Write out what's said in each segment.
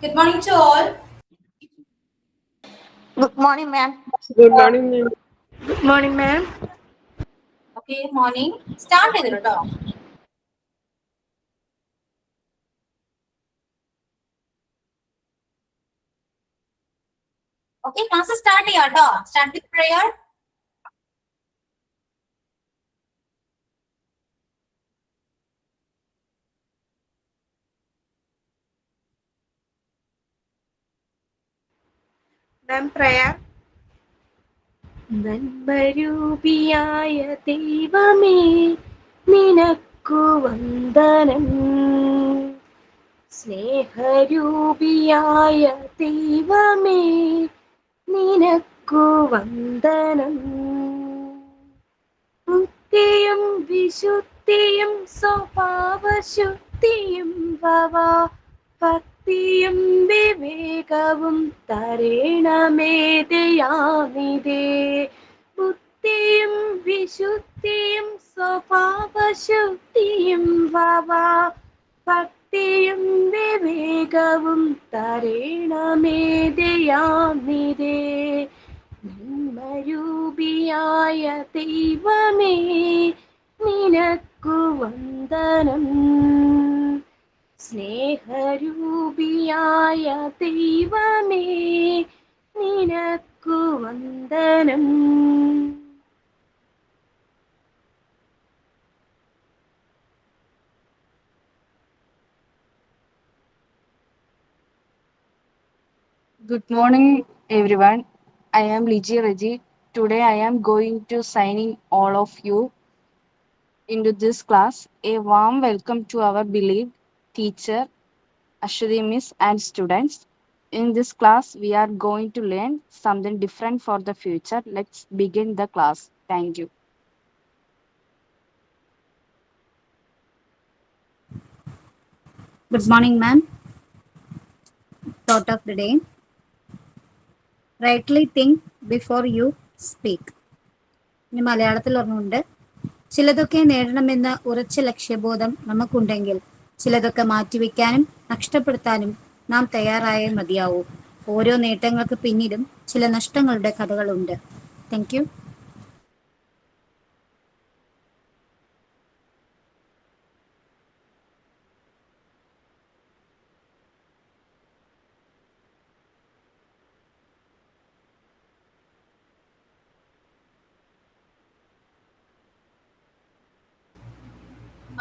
Good morning to all. Good morning, ma'am. Good morning, ma'am. Good morning, ma'am. Okay, morning. Start ചെയ്തു കേട്ടോ. Okay, class start ചെയ്യാം കേട്ടോ. Start with prayer. Ma'am, prayer. നന്മരൂപിയായ ദൈവമേ നിനക്കു വന്ദനം. സ്നേഹരൂപിയായ ദൈവമേ നിനക്കു വന്ദനം. ബുദ്ധിയും വിശുദ്ധിയും സ്വഭാവശുദ്ധിയും ഭക്തിയും വിവേകവും തരേണമേ ദയാനിധേ. ബുദ്ധിയും വിശുദ്ധിയും സ്വഭാവശുദ്ധിയും ഭക്തിയും വിവേകവും തരേണമേ ദയാനിധേ. നന്മരൂപിയായ ദൈവമേ നിനക്കു വന്ദനം. സ്നേഹരൂപിയായ ദൈവമേ നിനക്കു വന്ദനം. Good morning, everyone. I am Liji Reggie. Today I am going to signing all of you into this class. A warm welcome to our beloved teacher, Ashwati Miss, and students. In this class, we are going to learn something different for the future. Let's begin the class. Thank you. Good morning, ma'am. Thought of the day. Rightly think before you speak. ഇനി മലയാളത്തിൽ ഒരെണ്ണമുണ്ട്. ചിലതൊക്കെ നേടണമെന്ന ഉറച്ച ലക്ഷ്യബോധം നമുക്കുണ്ടെങ്കിൽ ചിലതൊക്കെ മാറ്റിവെക്കാനും നഷ്ടപ്പെടുത്താനും നാം തയ്യാറായേ മതിയാവൂ. ഓരോ നേട്ടങ്ങൾക്ക് പിന്നിലും ചില നഷ്ടങ്ങളുടെ കഥകളുണ്ട്. Thank you.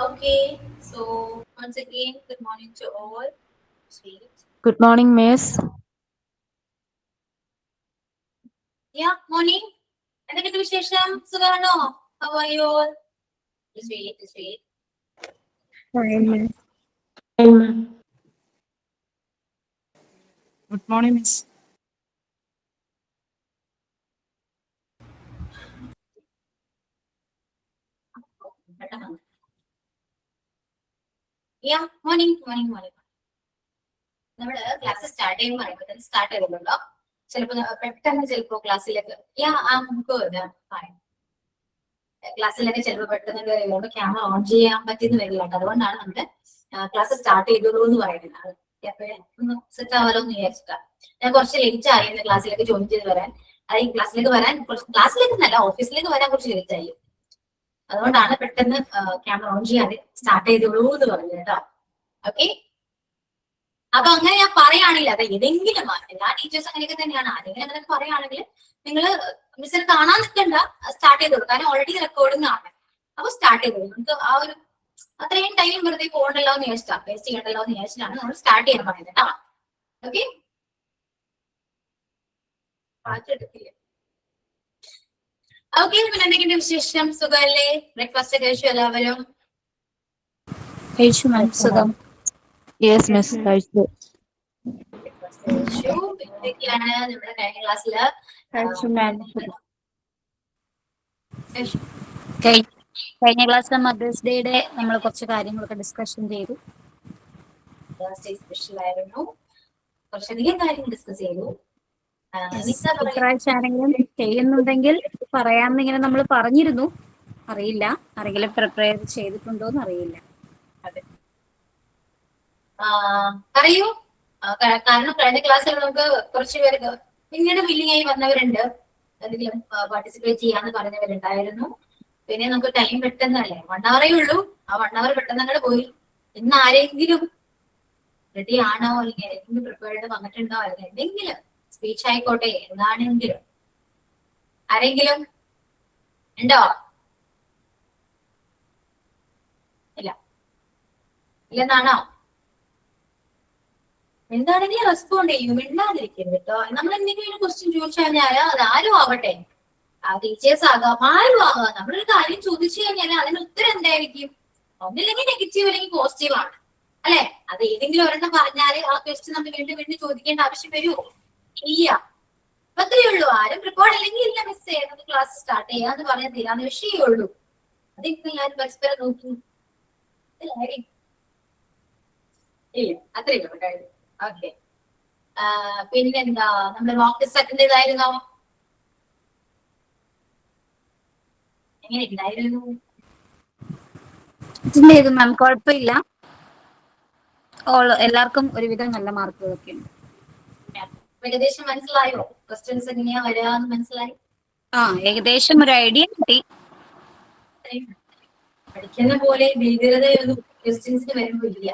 Okay, so once again, good morning to all. Sweet. Good morning, Miss. Yeah, morning. എന്തൊക്കെയുണ്ട് വിശേഷം? സുഖാണോ? How are you all? Just wait. Fine, ma'am. Good morning, Miss. Yeah, morning. നമ്മുടെ ക്ലാസ് സ്റ്റാർട്ട് ചെയ്യുമ്പോൾ പറയുമ്പോൾ start ചെയ്തല്ലോ. ചിലപ്പോ പെട്ടെന്ന് ചിലപ്പോ ക്ലാസ്സിലേക്ക് ക്ലാസ്സിലൊക്കെ ചിലപ്പോൾ പെട്ടെന്ന് കയറിയുകൊണ്ട് ക്യാമറ ഓൺ ചെയ്യാൻ പറ്റുന്ന വരില്ല. അതുകൊണ്ടാണ് നമ്മുടെ ക്ലാസ് സ്റ്റാർട്ട് ചെയ്തോളൂ എന്ന് പറയുന്നത്. ഒന്ന് സെറ്റ് ആവാലോ എന്ന് വിചാരിച്ചിട്ടാ. ഞാൻ കുറച്ച് ലേറ്റ് ആയി ക്ലാസ്സിലേക്ക് ജോയിൻ ചെയ്ത് വരാൻ. അത് ക്ലാസ്സിലേക്ക് വരാൻ ക്ലാസ്സിലേക്ക് നല്ല ഓഫീസിലേക്ക് വരാൻ കുറച്ച് ലേറ്റ് ആയി. അതുകൊണ്ടാണ് പെട്ടെന്ന് ക്യാമറ ഓൺ ചെയ്യാതെ സ്റ്റാർട്ട് ചെയ്തോളൂ എന്ന് പറഞ്ഞത് കേട്ടോ. ഓക്കെ, അപ്പൊ അങ്ങനെ ഞാൻ പറയുകയാണെങ്കിൽ അത് ഏതെങ്കിലും എല്ലാ ടീച്ചേഴ്സ് അങ്ങനെയൊക്കെ തന്നെയാണ്. ആരെങ്കിലും അങ്ങനെ പറയുകയാണെങ്കിൽ നിങ്ങൾ മിസ്സിനെ കാണാൻ നിൽക്കണ്ട, സ്റ്റാർട്ട് ചെയ്തോളൂ. കാരണം ഓൾറെഡി റെക്കോർഡിംഗ് ആണ്. അപ്പൊ സ്റ്റാർട്ട് ചെയ്തോളൂ. നമുക്ക് ആ ഒരു അത്രയും ടൈം വെറുതെ പോകണ്ടല്ലോ എന്ന് വിചാരിച്ചിട്ടാ, വേസ്റ്റ് ചെയ്യണ്ടല്ലോ എന്ന് വിചാരിച്ചിട്ടാണ് നമ്മൾ സ്റ്റാർട്ട് ചെയ്യാൻ പറയുന്നത് കേട്ടോ. Okay, okay. പിന്നെ എന്തൊക്കെയുണ്ട് വിശേഷം? സുഖമല്ലേ? ബ്രേക്ക്ഫാസ്റ്റ് ഒക്കെ കഴിച്ചു എല്ലാവരും? കഴിച്ചു മാം. സുഖം. Yes, Miss. കഴിച്ചു. എന്തൊക്കെയാണ് നമ്മുടെ കഴിഞ്ഞ ക്ലാസ്സില് കഴിഞ്ഞ ക്ലാസ്സിലെ മദേഴ്സ് ഡേയുടെ നമ്മൾ കുറച്ച് കാര്യങ്ങളൊക്കെ ഡിസ്കഷൻ ചെയ്തു. സ്പെഷ്യൽ ആയിരുന്നു. കുറച്ചധികം കാര്യങ്ങൾ ഡിസ്കസ് ചെയ്തു. ഇപ്രാവശ്യമാണെങ്കിലും ചെയ്യുന്നുണ്ടെങ്കിൽ പറയാമെന്നിങ്ങനെ നമ്മൾ പറഞ്ഞിരുന്നു. അറിയില്ല ആരെങ്കിലും പ്രിപ്പയർ ചെയ്തിട്ടുണ്ടോന്ന് അറിയില്ല. അതെ, പറയൂ. കാരണം കഴിഞ്ഞ ക്ലാസ്സിൽ നമുക്ക് കുറച്ച് പേർക്ക് പിന്നീട് വില്ലിംഗ് ആയി വന്നവരുണ്ട്, എന്തെങ്കിലും പാർട്ടിസിപ്പേറ്റ് ചെയ്യാന്ന് പറഞ്ഞവരുണ്ടായിരുന്നു. പിന്നെ നമുക്ക് ടൈം പെട്ടെന്നല്ലേ, 1 hour ഉള്ളൂ. ആ 1 hour പെട്ടെന്ന് അങ്ങോട്ട് പോയി. ഇന്ന് ആരെങ്കിലും റെഡി ആണോ, അല്ലെങ്കിൽ ആരെങ്കിലും പ്രിപ്പയർഡ് വന്നിട്ടുണ്ടോ, അല്ലെങ്കിൽ എന്തെങ്കിലും സ്പീച്ച് ആയിക്കോട്ടെ എന്താണെങ്കിലും ആരെങ്കിലും ഉണ്ടോ? ഇല്ല ഇല്ലെന്നാണോ? എന്താണെങ്കിലും റെസ്പോണ്ട് ചെയ്യും, മിണ്ടാതിരിക്കരുത് കേട്ടോ. നമ്മൾ എന്തെങ്കിലും ക്വസ്റ്റ്യൻ ചോദിച്ചു കഴിഞ്ഞാൽ അത് ആരും ആവട്ടെ, ടീച്ചേഴ്സ് ആകാം, ആരും ആകാം, നമ്മളൊരു കാര്യം ചോദിച്ചു കഴിഞ്ഞാൽ അതിന് ഉത്തരം എന്തായിരിക്കും? ഒന്നില്ലെങ്കിൽ നെഗറ്റീവ് അല്ലെങ്കിൽ പോസിറ്റീവ് ആണ്, അല്ലെ? അത് ഏതെങ്കിലും ഒരെണ്ണം പറഞ്ഞാല് ആ ക്വസ്റ്റ്യൻ നമ്മൾ വീണ്ടും വീണ്ടും ചോദിക്കേണ്ട ആവശ്യം വരുമോ? ഇല്ല. അപ്പൊ അത്രയേ ഉള്ളൂ. ആരും പ്രിപ്പയർഡ് അല്ലെങ്കിൽ ഇല്ല മിസ്സേ, നമുക്ക് ക്ലാസ് സ്റ്റാർട്ട് ചെയ്യാന്ന് പറയാൻ തീരാന്ന് വിഷയമേ ഉള്ളൂ. അതിപ്പോ ഞാൻ പരസ്പരം നോക്കി ഇല്ല, അത്രയേ ഉള്ളൂ. കഴിഞ്ഞു. ഓക്കെ. പിന്നെന്താ, നമ്മുടെ മോക്ക് ടെസ്റ്റ് അറ്റൻഡ് ചെയ്തായിരുന്നോ? എങ്ങനെ ഉണ്ടായിരുന്നു? മാം, കുഴപ്പമില്ല. എല്ലാവർക്കും ഒരുവിധം നല്ല മാർക്കുകളൊക്കെ ഉണ്ട്. ഏകദേശം മനസ്സിലായോ? ക്വസ്റ്റ്യൻസ് എങ്ങനെയാ വരാന്ന് മനസ്സിലായി? ഏകദേശം ഒരു ഐഡിയ കിട്ടി. പഠിക്കുന്ന പോലെ ഭീകരതയൊന്നും ക്വസ്റ്റ്യൻസിന് വരുമ്പോ ഇല്ല.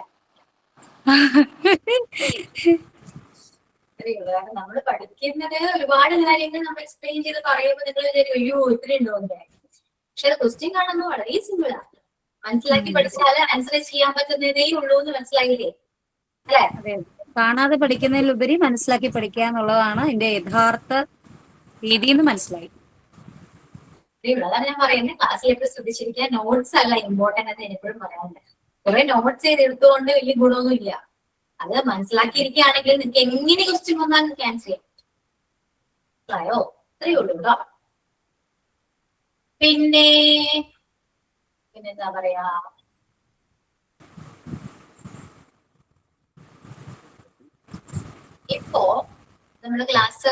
കാരണം നമ്മൾ പഠിക്കുന്നത് ഒരുപാട് കാര്യങ്ങൾ നമ്മൾ എക്സ്പ്ലെയിൻ ചെയ്ത് പറയുമ്പോൾ നിങ്ങൾ വിചാരിക്കും അയ്യോ ഇത്രയും ഉണ്ടോ എന്ന്. പക്ഷെ അത് ക്വസ്റ്റ്യൻ കാണുമ്പോൾ വളരെ സിമ്പിൾ ആണ്. മനസ്സിലാക്കി പഠിച്ചാൽ ആൻസർ ചെയ്യാൻ പറ്റുന്നതേ ഉള്ളൂ എന്ന് മനസ്സിലായില്ലേ, അല്ലെ? അതെ, കാണാതെ പഠിക്കുന്നതിലുപരി മനസ്സിലാക്കി പഠിക്കുക എന്നുള്ളതാണ് എന്റെ യഥാർത്ഥ രീതി എന്ന് മനസ്സിലായി. അതാണ് ഞാൻ പറയുന്നത്, ക്ലാസ്സിലേക്ക് ശ്രദ്ധിച്ചിരിക്കുക. നോട്ട്സ് അല്ല ഇമ്പോർട്ടന്റ് എന്ന് എപ്പോഴും പറയാറുണ്ട്. കുറെ നോട്ട്സ് ചെയ്ത് എടുത്തുകൊണ്ട് വലിയ ഗുണമൊന്നും ഇല്ല. അത് മനസ്സിലാക്കിയിരിക്കുകയാണെങ്കിൽ നിങ്ങൾക്ക് എങ്ങനെ ക്വസ്റ്റ്യൻ വന്നാലും ക്യാൻസൽ ചെയ്യാം. മനസ്സിലായോ? അത്രയേ ഉള്ളൂ കേട്ടോ. പിന്നെന്താ പറയാ, ഇപ്പോ നമ്മുടെ ക്ലാസ്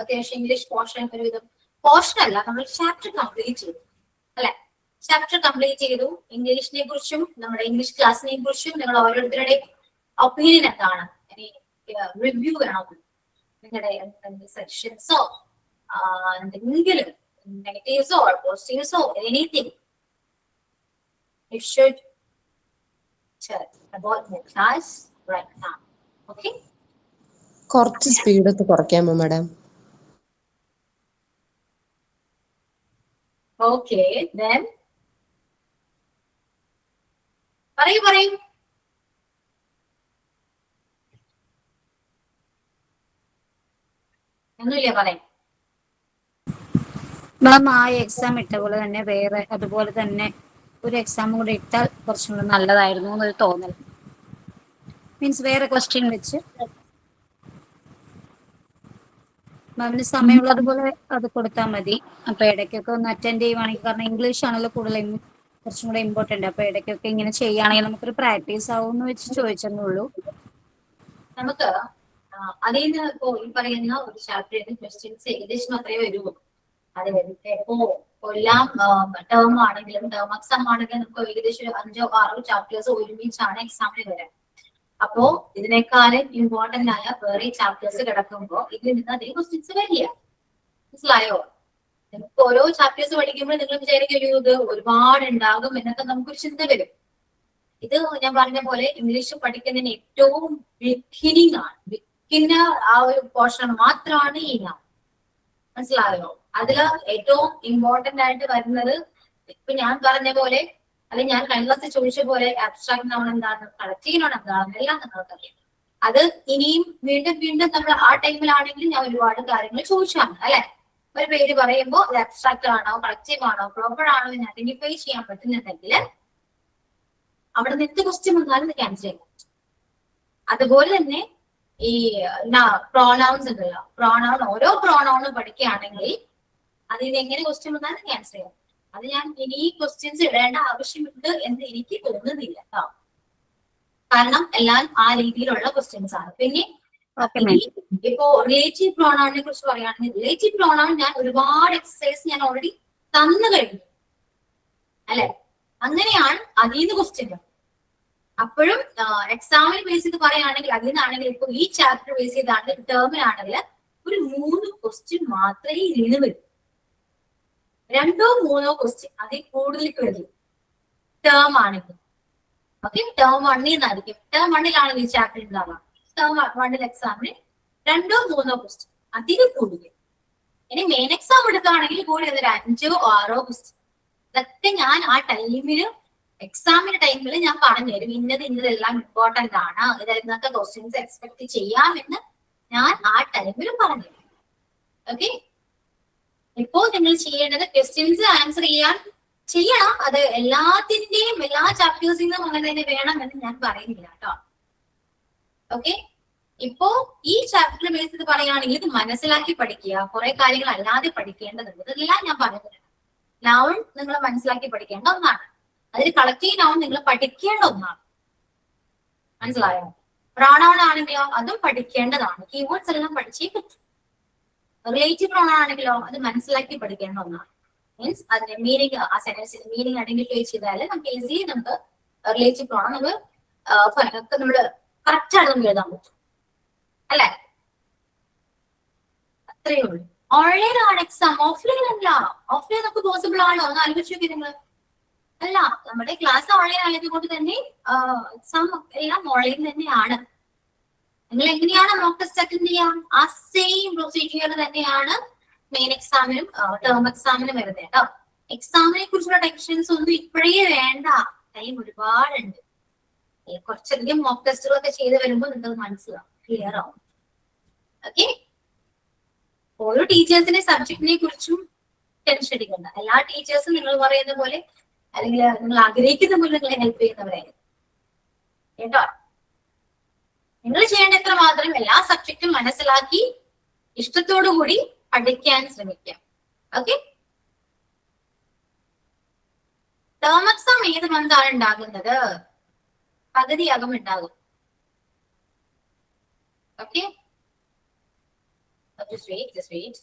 അത്യാവശ്യം ഇംഗ്ലീഷ് പോർഷൻ ഒരുവിധം പോർഷൻ അല്ല, നമ്മൾ ചാപ്റ്റർ കംപ്ലീറ്റ് ചെയ്തു, അല്ലെ? ചാപ്റ്റർ കംപ്ലീറ്റ് ചെയ്തു. ഇംഗ്ലീഷിനെ കുറിച്ചും നമ്മുടെ ഇംഗ്ലീഷ് ക്ലാസ്സിനെ കുറിച്ചും നിങ്ങൾ ഓരോരുത്തരുടെയും ഒപ്പീനിയൻ എന്താണ്, റിവ്യൂ വേണം. നിങ്ങളുടെ സെക്ഷൻസോ എന്തെങ്കിലും നെഗറ്റീവ്സോ പോസിറ്റീവ്സോ anything you should tell about the class right now. Okay? കുറച്ച് സ്പീഡ് ഒക്കെ കുറയ്ക്കാമോ മാഡം? Okay, then പറയൂ. ഒന്നുമില്ല, പറയും. മാം, ആ എക്സാം ഇട്ട പോലെ തന്നെ വേറെ അതുപോലെ തന്നെ ഒരു എക്സാം കൂടെ ഇട്ടാൽ കുറച്ചും കൂടെ നല്ലതായിരുന്നു എന്നൊരു തോന്നൽ. മീൻസ് വേറെ ക്വസ്റ്റ്യൻ വെച്ച് മാമിന് സമയമുള്ളതുപോലെ അത് കൊടുത്താൽ മതി. അപ്പൊ ഇടയ്ക്കൊക്കെ ഒന്ന് അറ്റൻഡ് ചെയ്യുവാണെങ്കിൽ, കാരണം ഇംഗ്ലീഷ് ആണല്ലോ കൂടുതൽ കുറച്ചും കൂടെ ഇമ്പോർട്ടന്റ്. അപ്പൊ ഇടയ്ക്കൊക്കെ ഇങ്ങനെ ചെയ്യുകയാണെങ്കിൽ നമുക്കൊരു പ്രാക്ടീസ് ആവും എന്ന് വെച്ച് ചോദിച്ചെന്നുള്ളൂ. നമുക്ക് അതിൽ നിന്ന് ഇപ്പോ ഈ പറയുന്ന ഒരു ചാപ്റ്ററിന് ക്വസ്റ്റ്യൻസ് ഏകദേശം അത്രേ വരുമോ? അത് ഇപ്പോ എല്ലാം ടേം ആണെങ്കിലും ടേം എക്സാം ആണെങ്കിലും നമുക്ക് ഏകദേശം 5 or 6 ചാപ്റ്റേഴ്സ് ഒരുമിച്ചാണ് എക്സാമിന് വരാൻ. അപ്പോ ഇതിനേക്കാളും ഇമ്പോർട്ടന്റ് ആയ വേറെ ചാപ്റ്റേഴ്സ് കിടക്കുമ്പോ ഇതിൽ നിന്ന് അതേ ക്വസ്റ്റ്യൻസ് വരില്ല. മനസ്സിലായോ? നമുക്ക് ഓരോ ചാപ്റ്റേഴ്സ് പഠിക്കുമ്പോൾ നിങ്ങൾ വിചാരിക്കും ഇത് ഒരുപാട് ഉണ്ടാകും എന്നൊക്കെ നമുക്കൊരു ചിന്ത വരും. ഇത് ഞാൻ പറഞ്ഞ പോലെ ഇംഗ്ലീഷ് പഠിക്കുന്നതിന് ഏറ്റവും ബിഗിനിങ് ആണ്. ബിഗിനർ ആ ഒരു പോർഷൻ മാത്രമാണ് ഈ നാം. മനസ്സിലായോ? അതില് ഏറ്റവും ഇമ്പോർട്ടന്റ് ആയിട്ട് വരുന്നത് ഇപ്പൊ ഞാൻ പറഞ്ഞ പോലെ, അല്ലെങ്കിൽ ഞാൻ കഴിഞ്ഞ ക്ലാസ്സിൽ ചോദിച്ച പോലെ അബ്സ്ട്രാക്ട് നൗൺ എന്താണ്, കളക്റ്റീവ് നൗൺ എന്താണ്, എല്ലാം നിങ്ങൾക്കറിയാം. അത് ഇനിയും വീണ്ടും നമ്മൾ ആ ടൈമിലാണെങ്കിൽ ഞാൻ ഒരുപാട് കാര്യങ്ങൾ ചോദിച്ചാണ്, അല്ലെ? ഒരു പേര് പറയുമ്പോൾ അത് അബ്സ്ട്രാക്ട് ആണോ കളക്റ്റീവ് ആണോ പ്രോപ്പർ ആണോ എന്ന് ഐഡന്റിഫൈ ചെയ്യാൻ പറ്റുന്നുണ്ടെങ്കിൽ അവിടെ നിന്ന് എന്ത് ക്വസ്റ്റ്യൻ വന്നാലും ക്യാൻസൽ ചെയ്യാം. അതുപോലെ തന്നെ ഈ പ്രോനൗൺസ് ഉണ്ടല്ലോ, ഓരോ പ്രോനൗണും പഠിക്കുകയാണെങ്കിൽ അതിന് എങ്ങനെ ക്വസ്റ്റ്യൻ വന്നാലും ക്യാൻസൽ ചെയ്യാം. അത് ഞാൻ ഇനി ക്വസ്റ്റ്യൻസ് ഇടേണ്ട ആവശ്യമുണ്ട് എന്ന് എനിക്ക് തോന്നുന്നില്ല കേട്ടോ. കാരണം എല്ലാം ആ രീതിയിലുള്ള ക്വസ്റ്റ്യൻസ് ആണ്. പിന്നെ ഇപ്പോ റിലേറ്റീവ് പ്രോണൗണിനെ കുറിച്ച് പറയുകയാണെങ്കിൽ റിലേറ്റീവ് പ്രോണൗൺ ഞാൻ ഒരുപാട് എക്സസൈസ് ഞാൻ ഓൾറെഡി തന്നു കഴിഞ്ഞു, അല്ലെ? അങ്ങനെയാണ് അതിൽ നിന്ന് ക്വസ്റ്റ്യൻ. അപ്പോഴും എക്സാമിന് ബേസ് ചെയ്ത് പറയുകയാണെങ്കിൽ അതിനാണെങ്കിൽ ഇപ്പൊ ഈ ചാപ്റ്റർ ബേസ് ചെയ്താണ് ടേമിലാണെങ്കിൽ ഒരു 3 ക്വസ്റ്റ്യൻ മാത്രമേ ഇതിന് വരും. 2 or 3 ക്വസ്റ്റ്യൻ അതിൽ കൂടുതൽ വരും ടേം ആണെങ്കിൽ. ഓക്കെ, ടേം 1 നിന്നായിരിക്കും. ടേം 1 ഈ ചാപ്റ്റർ ഉണ്ടാവുക. ടേം 1 എക്സാമിന് 2 or 3 ക്വസ്റ്റ്യൻ അതിൽ കൂടുതൽ. ഇനി മെയിൻ എക്സാം എടുക്കുകയാണെങ്കിൽ കൂടി അതൊരു 5 or 6 ക്വസ്റ്റ്യൻ. ഇതൊക്കെ ഞാൻ ആ ടൈമില് എക്സാമിന്റെ ടൈമിൽ ഞാൻ പറഞ്ഞുതരും. ഇന്നതെല്ലാം ഇമ്പോർട്ടന്റ് ആണ്, ഇന്നത്തെ ക്വസ്റ്റ്യൻസ് എക്സ്പെക്ട് ചെയ്യാമെന്ന് ഞാൻ ആ ടൈമിൽ പറഞ്ഞുതരും. ഓക്കെ, ഇപ്പോ നിങ്ങൾ ചെയ്യേണ്ടത് ക്വസ്റ്റ്യൻസ് ആൻസർ ചെയ്യണം. അത് എല്ലാത്തിന്റെയും എല്ലാ ചാപ്റ്റേഴ്സിൽ നിന്നും അങ്ങനെ തന്നെ വേണമെന്ന് ഞാൻ പറയുന്നില്ല കേട്ടോ. ഓക്കെ, ഇപ്പോ ഈ ചാപ്റ്റർ ബേസ് ചെയ്ത് പറയുകയാണെങ്കിൽ ഇത് മനസ്സിലാക്കി പഠിക്കുക. കുറെ കാര്യങ്ങൾ അല്ലാതെ പഠിക്കേണ്ടതുണ്ട്. ഇതെല്ലാം ഞാൻ പറയുന്നത് നൗൺ നിങ്ങൾ മനസ്സിലാക്കി പഠിക്കേണ്ട ഒന്നാണ്. അതിൽ കളക്റ്റീവ് നൗൺ നിങ്ങൾ പഠിക്കേണ്ട ഒന്നാണ്. മനസ്സിലായോ? പ്രോണൗൺ ആണെങ്കിലോ അതും പഠിക്കേണ്ടതാണ്. കീവേഡ്സ് എല്ലാം പഠിച്ചേ പറ്റും. റിലേറ്റീവ് പ്രോണൗൺ ആണെങ്കിലോ അത് മനസ്സിലാക്കി പഠിക്കേണ്ട ഒന്നാണ്. മീൻസ് അതിന്റെ മീനിങ്, ആ സെന്റൻസിന്റെ മീനിങ് ഐഡന്റിഫൈ ചെയ്താൽ നമുക്ക് ഈസിലി നമുക്ക് റിലേറ്റീവ് പ്രോണൗൺ നമ്മള് കറക്റ്റ് ആയിട്ട് നമുക്ക് എഴുതാൻ പറ്റും അല്ലെ? അത്രയേ ഉള്ളൂ. ഓൺലൈൻ ആണ് എക്സാം, ഓഫ്ലൈൻ അല്ല. ഓഫ്ലൈൻ നമുക്ക് പോസിബിൾ ആണോ എന്ന് ആലോചിച്ച് നോക്കി നിങ്ങൾ. അല്ല, നമ്മുടെ ക്ലാസ് ഓൺലൈൻ ആയതുകൊണ്ട് തന്നെ എക്സാം എല്ലാം ഓൺലൈൻ തന്നെയാണ്. നിങ്ങൾ എങ്ങനെയാണ് മോക്ക് ടെസ്റ്റ് അറ്റൻഡ് ചെയ്യാം? ആ സെയിം പ്രൊസീജിയർ തന്നെയാണ് മെയിൻ എക്സാമിനും ടേം എക്സാമിനും വരുന്നത് കേട്ടോ. എക്സാമിനെ കുറിച്ചുള്ള ടെൻഷൻസ് ഒന്നും ഇപ്പോഴേ വേണ്ട. ടൈം ഒരുപാടുണ്ട്. കുറച്ചധികം മോക്ക് ടെസ്റ്റുകളൊക്കെ ചെയ്ത് വരുമ്പോൾ നിങ്ങൾക്ക് മനസ്സിലാവും, ക്ലിയർ ആവും. ഓക്കെ, ഓരോ ടീച്ചേഴ്സിന്റെ സബ്ജക്റ്റിനെ കുറിച്ചും ടെൻഷൻ അടിക്കണ്ട. എല്ലാ ടീച്ചേഴ്സും നിങ്ങൾ പറയുന്ന പോലെ അല്ലെങ്കിൽ നിങ്ങൾ ആഗ്രഹിക്കുന്ന പോലെ നിങ്ങളെ ഹെൽപ്പ് ചെയ്യുന്നവരായിരുന്നു കേട്ടോ. നിങ്ങൾ ചെയ്യേണ്ട എത്ര മാത്രം എല്ലാ സബ്ജക്റ്റും മനസ്സിലാക്കി ഇഷ്ടത്തോടു കൂടി പഠിക്കാൻ ശ്രമിക്കാം. ഓക്കെ, ടേം എക്സാം ഏത് മന്താണ് ഉണ്ടാകുന്നത്? പകുതിയാകും ഉണ്ടാകും. Okay, just wait.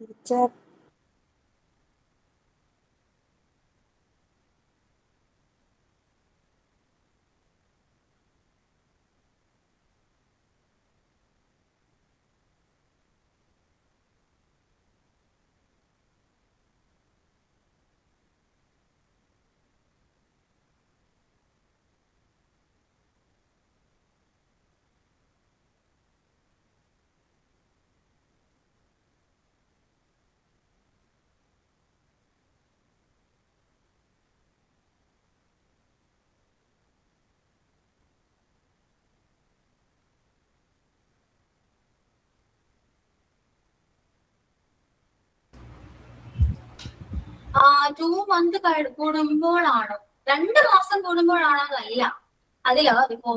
ടീച്ചർ ആ 2 month കൂടുമ്പോഴാണോ 2 മാസം കൂടുമ്പോഴാണോ എന്നല്ല. അതില് ഇപ്പോ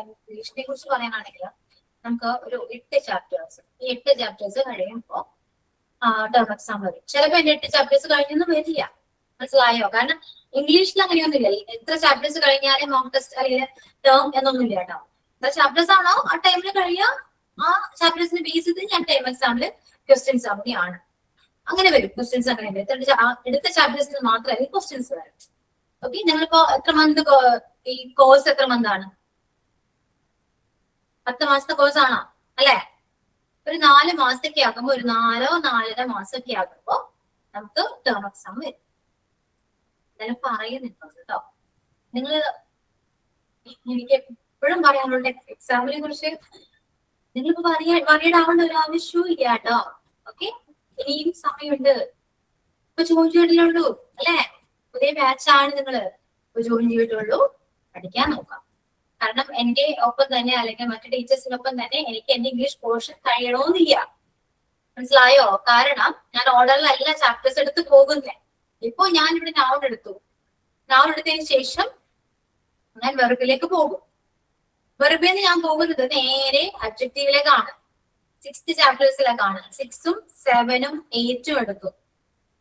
ഇംഗ്ലീഷിനെ കുറിച്ച് പറയാനാണെങ്കിൽ നമുക്ക് ഒരു 8 ചാപ്റ്റേഴ്സ്, ഈ 8 ചാപ്റ്റേഴ്സ് കഴിയുമ്പോ ടേം എക്സാം വരും. ചിലപ്പോ എന്റെ 8 ചാപ്റ്റേഴ്സ് കഴിഞ്ഞൊന്നും വരില്ല. മനസ്സിലായോ? കാരണം ഇംഗ്ലീഷിൽ അങ്ങനെയൊന്നുമില്ല. എത്ര ചാപ്റ്റേഴ്സ് കഴിഞ്ഞാലും മോക്ക് ടെസ്റ്റ് അല്ലെങ്കിൽ ടേം എന്നൊന്നുമില്ല കേട്ടോ. എത്ര ചാപ്റ്റേഴ്സ് ആണോ ആ ടൈമിൽ കഴിയാം, ആ ചാപ്റ്റേഴ്സിന് ബേസ് ചെയ്ത് ഞാൻ ടൈം എക്സാമില് ക്വസ്റ്റ്യൻസ് അങ്ങനെയാണ്. അങ്ങനെ വരും ക്വസ്റ്റ്യൻസ്. അങ്ങനെ എടുത്ത ചാപ്റ്റേഴ്സിന് മാത്രമേ ക്വസ്റ്റ്യൻസ് വരും. ഓക്കെ, നിങ്ങളിപ്പോ എത്ര മന്ത് ഈ കോഴ്സ് എത്ര മന്ത് ആണ്? 10 മാസത്തെ കോഴ്സ് ആണോ? അല്ലെ? ഒരു 4 മാസത്തേക്ക് ആകുമ്പോ, ഒരു 4 or 4.5 മാസമൊക്കെ ആകുമ്പോ നമുക്ക് ടേം എക്സാം വരും. എന്തായാലും പറയുന്നുണ്ടോ കേട്ടോ. നിങ്ങൾ എനിക്ക് എപ്പോഴും പറയാനുള്ള എക്സാമിനെ കുറിച്ച് നിങ്ങളിപ്പോ വറീഡ് ആവേണ്ട ഒരു ആവശ്യവും ഇല്ല കേട്ടോ. ഓക്കെ, ഇനിയും സമയമുണ്ട്. ഇപ്പൊ ജോയിൻ ചെയ്തിട്ടുള്ളൂ അല്ലെ, പുതിയ ബാച്ചാണ് നിങ്ങള്. ഇപ്പൊ ജോയിൻ ചെയ്തിട്ടുള്ളൂ, പഠിക്കാൻ നോക്കാം. കാരണം എന്റെ ഒപ്പം തന്നെ അല്ലെങ്കിൽ മറ്റു ടീച്ചേഴ്സിനൊപ്പം തന്നെ എനിക്ക് എന്റെ ഇംഗ്ലീഷ് പോർഷൻ കഴിയണമെന്നില്ല. മനസ്സിലായോ? കാരണം ഞാൻ ഓർഡറിലല്ല ചാപ്റ്റേഴ്സ് എടുത്ത് പോകുന്നേ. ഇപ്പൊ ഞാൻ ഇവിടെ നൗൺ എടുത്തു. നൗൺ എടുത്തതിന് ശേഷം ഞാൻ വെർബിലേക്ക് പോകും. വെർബിൽ ഞാൻ പോകുന്നത് നേരെ അഡ്ജക്റ്റീവിലേക്കാണ്. 6th ചാപ്റ്റേഴ്സിലേക്കാണ്. 6ഉം 7ഉം 8ഉം എടുക്കും.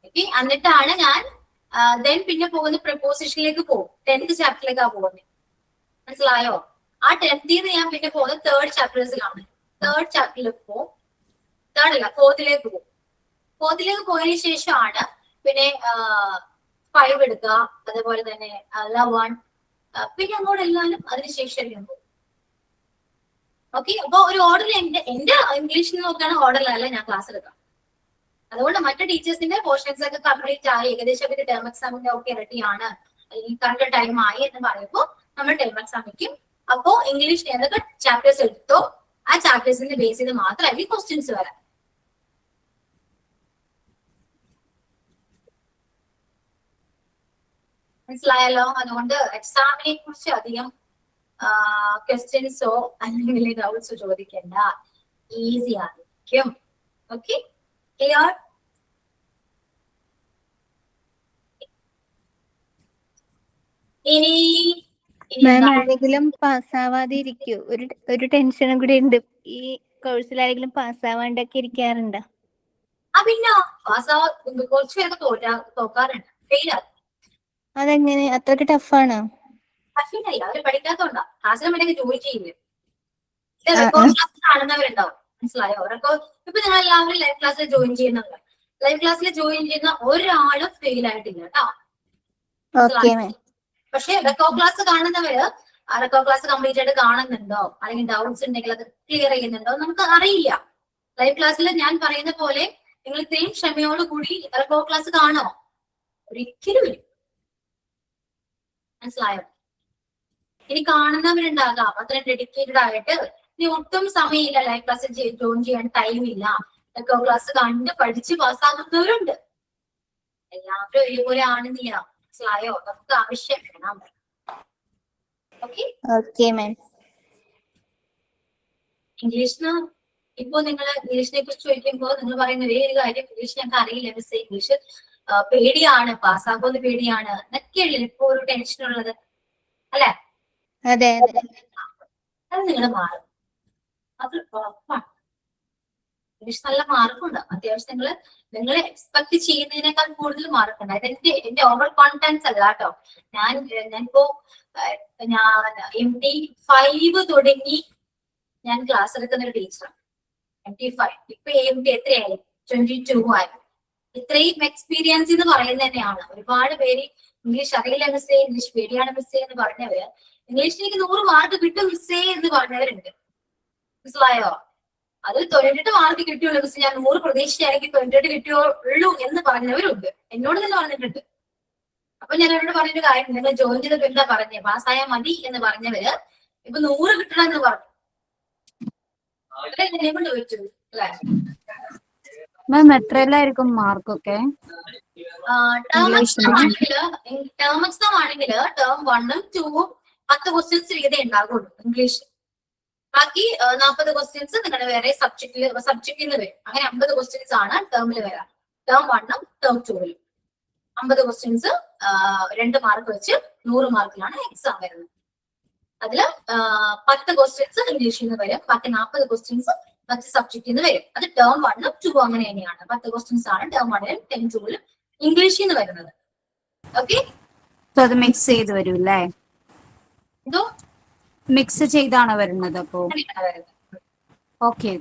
ഓക്കെ, എന്നിട്ടാണ് ഞാൻ ദെൻ പിന്നെ പോകുന്ന പ്രപ്പോസിഷനിലേക്ക് പോകും. 10th ചാപ്റ്ററിലേക്കാണ് പോകുന്നത്. മനസ്സിലായോ? ആ 10th ഞാൻ പിന്നെ പോകുന്നത് 3rd ചാപ്റ്റേഴ്സിലാണ്. 3rd ചാപ്റ്ററിലേക്ക് പോകും. 3rd അല്ല 4th പോകും. 4th പോയതിനു ശേഷമാണ് പിന്നെ 5 എടുക്കുക, അതേപോലെ തന്നെ 11, പിന്നെ അങ്ങോട്ട് എല്ലാവരും അതിനുശേഷം പോകും. ഓക്കെ, അപ്പൊ ഒരു ഓർഡറിൽ എന്റെ ഇംഗ്ലീഷിൽ നോക്കുകയാണ് ഓർഡറിലല്ല ഞാൻ ക്ലാസ് എടുക്കാം. അതുകൊണ്ട് മറ്റു ടീച്ചേഴ്സിന്റെ പോർഷൻസ് ഒക്കെ കംപ്ലീറ്റ് ആയി, ഏകദേശം ടേം എക്സാമിന്റെ ഒക്കെ റെഡി ആണ്, അല്ലെങ്കിൽ കറക്റ്റ് ടൈം ആയി എന്ന് പറയുമ്പോൾ നമ്മൾ ടേം എക്സാം വയ്ക്കും. അപ്പോ ഇംഗ്ലീഷ് ഏതൊക്കെ ചാപ്റ്റേഴ്സ് എടുത്തോ ആ ചാപ്റ്റേഴ്സിന്റെ ബേസ് ചെയ്ത് മാത്രമായിരിക്കും ക്വസ്റ്റ്യൻസ് വരാം. മനസ്സിലായല്ലോ? അതുകൊണ്ട് എക്സാമിനെ കുറിച്ച് അധികം ക്വസ്റ്റ്യൻസോ അല്ലെങ്കിൽ ഡൗട്ട്സോ ചോദിക്കേണ്ട, ഈസി ആയിരിക്കും. Okay, clear? ഇനി ആരെങ്കിലും പാസ്സാവാതെ ഇരിക്കോ? ഒരു ടെൻഷനും കൂടി ഉണ്ട്. ഈ കോഴ്സിൽ ആരെങ്കിലും പാസ്സാവാണ്ടൊക്കെ ഇരിക്കാറുണ്ടോ? പിന്നെ പാസ്സാവാ കുറച്ച് പേരൊക്കെ തോക്കാറുണ്ട്, ഫെയിൽ ആകും. അതെങ്ങനെ? അത്രക്ക് ടഫാണോ? ഫെയിലല്ല, അവര് പഠിക്കാത്തോണ്ടാ. ക്ലാസ്സിൽ വേണമെങ്കിൽ ജോയിൻ ചെയ്യില്ല. റെക്കോർഡ് ക്ലാസ് കാണുന്നവരുണ്ടാവും. മനസ്സിലായോ? റെക്കോർഡ് ഇപ്പൊ നിങ്ങൾ എല്ലാവരും ലൈവ് ക്ലാസ്സിൽ ജോയിൻ ചെയ്യുന്നവർ, ലൈവ് ക്ലാസ്സിൽ ജോയിൻ ചെയ്യുന്ന ഒരാളും ഫെയിൽ ആയിട്ടില്ല കേട്ടോ. പക്ഷെ റെക്കോർഡ് ക്ലാസ് കാണുന്നവര് റെക്കോർഡ് ക്ലാസ് കംപ്ലീറ്റ് ആയിട്ട് കാണുന്നുണ്ടോ, അല്ലെങ്കിൽ ഡൗട്ട്സ് ഉണ്ടെങ്കിൽ അത് ക്ലിയർ ചെയ്യുന്നുണ്ടോ നമുക്ക് അറിയില്ല. ലൈവ് ക്ലാസ്സിൽ ഞാൻ പറയുന്ന പോലെ നിങ്ങൾ ഇത്രയും ക്ഷമയോട് കൂടി റെക്കോർഡ് ക്ലാസ് കാണോ? ഒരിക്കലും ഇല്ല. മനസ്സിലായോ? ഇനി കാണുന്നവരുണ്ടാകാം അത്രയും ഡെഡിക്കേറ്റഡ് ആയിട്ട് ഇനി ഒട്ടും സമയമില്ല, ലൈവ് ക്ലാസ്സിൽ ജോയിൻ ചെയ്യാൻ ടൈമില്ല, റെക്കോർഡ് ക്ലാസ് കണ്ട് പഠിച്ച് പാസ്സാകുന്നവരുണ്ട്. എല്ലാവരും ഒരുപോലെ ആണെന്നില്ല. മനസ്സിലായോ? നമുക്ക് ആവശ്യം വേണം. Okay ma'am. ഇംഗ്ലീഷിന് ഇപ്പൊ നിങ്ങൾ ഇംഗ്ലീഷിനെ കുറിച്ച് ചോദിക്കുമ്പോൾ നിങ്ങൾ പറയുന്ന ഒരേ ഒരു കാര്യം, ഇംഗ്ലീഷ് ഞങ്ങൾക്ക് അറിയില്ല മിസ്, ഇംഗ്ലീഷ് പേടിയാണ്, പാസ്സാകുന്ന പേടിയാണ് എന്നൊക്കെയല്ലേ ഇപ്പൊ ഒരു ടെൻഷൻ ഉള്ളത് അല്ലെ? അതെ, അത് നിങ്ങൾ മാറും, അത് ഉറപ്പാണ്. ഇംഗ്ലീഷ് നല്ല മാർക്കുണ്ട്, അത്യാവശ്യം നിങ്ങൾ എക്സ്പെക്ട് ചെയ്യുന്നതിനേക്കാൾ കൂടുതൽ മാർക്കുണ്ട്. അതെന്റെ ഓവർ കോൺഫിഡൻസ് അല്ല കേട്ടോ. ഞാനിപ്പോ MT5 തുടങ്ങി ഞാൻ ക്ലാസ് എടുക്കുന്ന ഒരു ടീച്ചറാണ്. MT5 ഇപ്പൊ MT എത്രയായി? 22 ആയി. ഇത്രയും എക്സ്പീരിയൻസ് എന്ന് പറയുന്നത് തന്നെയാണ്. ഒരുപാട് പേര് ഇംഗ്ലീഷ് അറിയില്ല മിസ്സേ, ഇംഗ്ലീഷ് പേടിയാണ് മിസ്സേ എന്ന് പറഞ്ഞവര്, ഇംഗ്ലീഷിലേക്ക് 100 മാർക്ക് കിട്ടും മിസ്സേ എന്ന് പറഞ്ഞവരുണ്ട്. മനസ്സിലായോ? അതിൽ 98 മാർക്ക് കിട്ടിയുള്ളൂ മിസ്, ഞാൻ 100 പ്രതീക്ഷിച്ചായിരിക്കും 98 കിട്ടിയുള്ളൂ എന്ന് പറഞ്ഞവരുണ്ട്. എന്നോട് തന്നെ പറഞ്ഞിട്ടുണ്ട്. അപ്പൊ ഞാൻ അവരോട് പറഞ്ഞൊരു കാര്യം, നിങ്ങൾ ജോയിൻ ചെയ്തപ്പോ എന്താ പറഞ്ഞേ? പാസ്സായാൽ മതി എന്ന് പറഞ്ഞവര് ഇപ്പൊ 100 കിട്ടണം എന്ന് പറഞ്ഞു. എന്നെ കൊണ്ട് ചോദിച്ചു അല്ലെ? മാം എത്രയിലായിരിക്കും മാർക്കൊക്കെ? ടേം എക്സാം ആണെങ്കിൽ ടേം 1ഉം 2ഉം 10 ക്വസ്റ്റ്യൻസ് വീതം ഉണ്ടാകുള്ളൂ ഇംഗ്ലീഷ്. ബാക്കി 40 ക്വസ്റ്റ്യൻസ് നിങ്ങളുടെ വേറെ സബ്ജക്റ്റിൽ നിന്ന് വരും. അങ്ങനെ 50 ക്വസ്റ്റ്യൻസ് ആണ് ടേമിൽ വരാം. ടേം 1ഉം ടേം 2ലും 50 ക്വസ്റ്റ്യൻസ് 2 മാർക്ക് വെച്ച് 100 മാർക്കിലാണ് എക്സാം വരുന്നത്. അതില് 10 ക്വസ്റ്റ്യൻസ് ഇംഗ്ലീഷിൽ നിന്ന് വരും, ബാക്കി 40 ക്വസ്റ്റ്യൻസ് മറ്റ് സബ്ജക്റ്റിൽ നിന്ന് വരും. അത് ടേം 1ഉം 2ഉം അങ്ങനെ തന്നെയാണ്. 10 ക്വസ്റ്റ്യൻസ് ആണ് ടേം 1ലും ടേം 2ലും ഇംഗ്ലീഷിൽ നിന്ന് വരുന്നത്. ഓക്കെ, അത് മിക്സ് ചെയ്ത് വരും അല്ലേ? എന്തോ മിക്സ് ചെയ്താണോ വരുന്നത്? അപ്പോ വരുന്നത്. ഓക്കെ.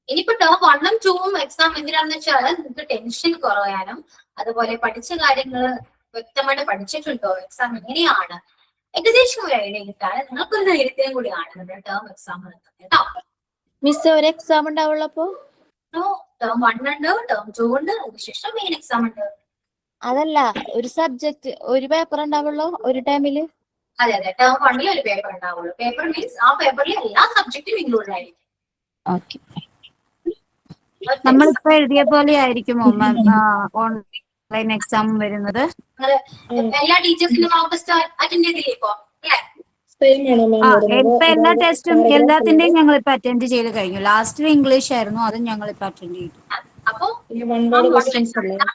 ഇനിയിപ്പോ ടേം 1ഉം 2ഉം എക്സാം എന്തിനാണെന്ന് വെച്ചാൽ നിങ്ങൾക്ക് ടെൻഷൻ കുറയാനും, അതുപോലെ പഠിച്ച കാര്യങ്ങൾ വ്യക്തമായിട്ട് പഠിച്ചിട്ടുണ്ടോ, എക്സാം എങ്ങനെയാണ് ഏകദേശം ഒരു ഐഡിയ കിട്ടാനും നിങ്ങൾക്കൊരു ധൈര്യത്തിനും കൂടിയാണ് നമ്മുടെ ടേം എക്സാം നടത്തുന്നത് കേട്ടോ. മിസ് ഒരു എക്സാം ഉണ്ടാവുള്ളൂ? അപ്പോ ടേം 1 ഉണ്ട്, ടേം 2 ഉണ്ട്, അതിനുശേഷം മെയിൻ എക്സാം ഉണ്ട്. അതല്ല, ഒരു സബ്ജക്ട് ഒരു പേപ്പർ ഉണ്ടാവുള്ളൂ ഒരു ടൈമില്. അതെ അതെ, ടേം 1 ഒരു പേപ്പർ ഉണ്ടാവുള്ളൂ. പേപ്പർ മീൻസ് ആ പേപ്പറിൽ എല്ലാ സബ്ജക്റ്റും ഇൻക്ലൂഡ് ആയിരിക്കും. ഓക്കെ. നമ്മളിപ്പോ എഴുതിയ പോലെ ആയിരിക്കുമോ മാം ഓൺലൈൻ എക്സാം വരുന്നത്? എല്ലാ ടീച്ചേഴ്സിനും മോക്ക് ടെസ്റ്റ് അറ്റൻഡ് ചെയ്തില്ലേ ഇപ്പൊ? അല്ലേ? ഇപ്പൊ എല്ലാ ടെസ്റ്റും എല്ലാത്തിന്റെയും ഞങ്ങൾ ഇപ്പൊ അറ്റൻഡ് ചെയ്ത് കഴിഞ്ഞു. ലാസ്റ്റ് ഇംഗ്ലീഷ് ആയിരുന്നു, അതും ഞങ്ങൾ ഇപ്പൊ അറ്റൻഡ് ചെയ്തു. അപ്പൊ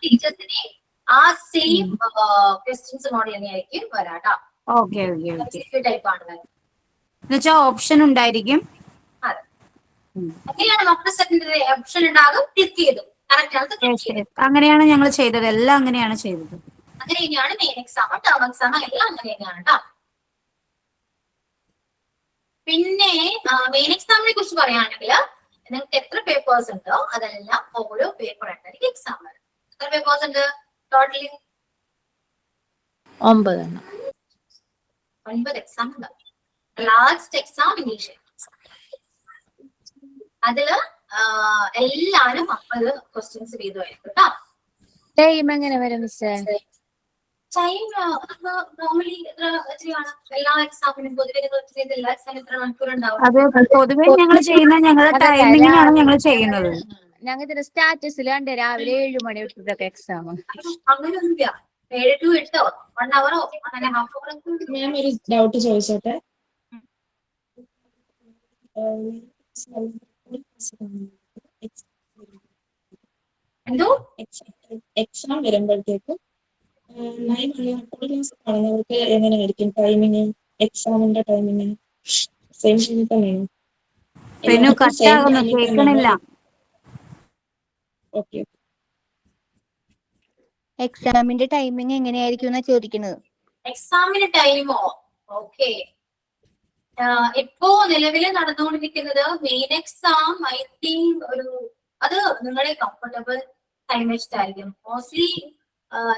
ടീച്ചേഴ്സിനെ ആ സെയിം ക്വസ്റ്റ്യൻസ് മോഡൽ തന്നെയായിരിക്കും വരാട്ടോ. Okay okay okay. ടൈപ്പ് ആണ് വരുന്നത്. എന്നുവെച്ചാൽ ഓപ്ഷൻ ഉണ്ടായിരിക്കും. അതെ, അങ്ങനെയാണ് മോക്ക് ടെസ്റ്റ് ഓപ്ഷൻ ഉണ്ടാകും. ക്ലിക്ക് ചെയ്തു കറക്റ്റ്. അങ്ങനെയാണ് ഞങ്ങൾ ചെയ്തത്, എല്ലാം അങ്ങനെയാണ് ചെയ്തത്. അങ്ങനെ തന്നെയാണ് മെയിൻ എക്സാം, ടേം എക്സാം എല്ലാം അങ്ങനെ തന്നെയാണ് കേട്ടോ. പിന്നെ മെയിൻ എക്സാമിനെ കുറിച്ച് പറയുകയാണെങ്കിൽ നിങ്ങൾക്ക് എത്ര പേപ്പേഴ്സ് ഉണ്ടോ അതെല്ലാം ഓരോ പേപ്പർ ആയിട്ടായിരിക്കും എക്സാം വരും. എത്ര പേപ്പേഴ്സ് ഉണ്ട് ടോട്ടലി? 9 എക്സാം ഉണ്ട്. Last exam English. അതില് എല്ലാരും 50 ക്വസ്റ്റ്യൻസ് വീതമായിരിക്കും കേട്ടോ. ടൈം എങ്ങനെ വരും മിസ്സേ? ടൈം നോർമലി എത്രയാണ് എല്ലാ എക്സാമിനും? പൊതുവെ എല്ലാ എക്സാമിനും എത്ര മണിക്കൂർ ഉണ്ടാവും? അത് പൊതുവെ ഞങ്ങൾ ചെയ്യുന്ന ഞങ്ങളുടെ ടൈമിങ്ങിനാണ് ഞങ്ങൾ ചെയ്യുന്നത്. ഞങ്ങൾ ഇതിന്റെ സ്റ്റാറ്റസിൽ കണ്ടേ രാവിലെ 7 മണി തൊട്ടൊക്കെ എക്സാം. അങ്ങനെയൊന്നുമില്ല. 7 to 8 1 hour അങ്ങനെ ഹാഫ് അവർ. ഞാൻ ഒരു ഡൗട്ട് ചോദിച്ചോട്ടെ. എന്തോ എക്സാം വരുമ്പോഴത്തേക്കും 9 മണിക്കൂർ ക്ലാസ് കാണുന്നവർക്ക് എങ്ങനെയായിരിക്കും ടൈമിങ്? എക്സാമിന്റെ ടൈമിങ് സെയിം ടൈമിൽ തന്നെയാണ്? പിന്നെ കട്ടാകുന്നു, കേൾക്കണില്ല. ഓക്കെ. എക്സാമിന്റെ ടൈമിംഗ് എങ്ങനെയായിരിക്കും എന്നാ ചോദിക്കുന്നത്. എക്സാമിന് ടൈമോ? ഓക്കെ, ഇപ്പോ നിലവിൽ നടന്നുകൊണ്ടിരിക്കുന്നത് മെയിൻ എക്സാം ഐ തിങ്ക് അത് നിങ്ങളുടെ കംഫർട്ടബിൾ ടൈം വെച്ചിട്ടായിരിക്കും. മോസ്റ്റ്ലി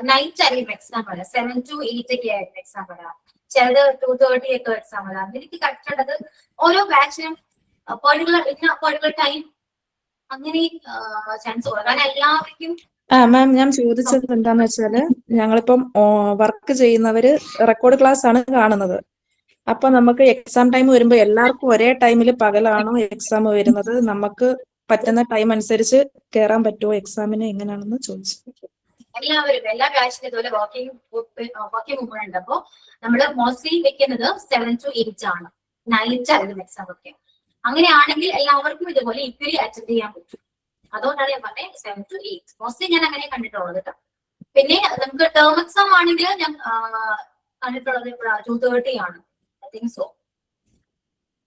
നൈറ്റ് ആയിരിക്കും എക്സാം വരാം. 7 to 8 ഒക്കെ ആയിരിക്കും എക്സാം വരാം. ചിലത് 2:30 ഒക്കെ എക്സാം വരാം. എനിക്ക് കറക്റ്റ് ഉള്ളത് ഓരോ ബാച്ചിനും പെർട്ടിക്കുലർ ടൈം അങ്ങനെ ചാൻസ് കുറവ്. കാരണം എല്ലാവർക്കും മാം, ഞാൻ ചോദിച്ചത് എന്താന്ന് വെച്ചാല്, ഞങ്ങളിപ്പം വർക്ക് ചെയ്യുന്നവര് റെക്കോർഡ് ക്ലാസ് ആണ് കാണുന്നത്. അപ്പൊ നമുക്ക് എക്സാം ടൈം വരുമ്പോ എല്ലാവർക്കും ഒരേ ടൈമിൽ പകലാണോ എക്സാം വരുന്നത്? നമുക്ക് പറ്റുന്ന ടൈം അനുസരിച്ച് കയറാൻ പറ്റുമോ എക്സാമിന്? എങ്ങനെയാണെന്ന് ചോദിച്ചു. എല്ലാവരും എല്ലാ ബാച്ചിനും ഇതുപോലെ വർക്കിംഗ് വുമൺ ഉണ്ട്. അപ്പോ നമ്മള് മോസ്റ്റ്ലി വെക്കുന്നത് 7 to 8 ആണ്. നൈറ്റ് ആയിരുന്നു എക്സാം ഒക്കെ. അങ്ങനെയാണെങ്കിൽ എല്ലാവർക്കും ഇതുപോലെ ഈക്വലി അറ്റൻഡ് ചെയ്യാൻ പറ്റും. അതുകൊണ്ടാണ് ഞാൻ പറഞ്ഞത് 7 to 8. മോസ്റ്റ്ലി ഞാൻ അങ്ങനെ കണ്ടിട്ടുള്ളത് കേട്ടോ. പിന്നെ നമുക്ക് ടേം എക്സാം ആണെങ്കിൽ ഞാൻ കണ്ടിട്ടുള്ളത് 2:30 ആണ്. I think so.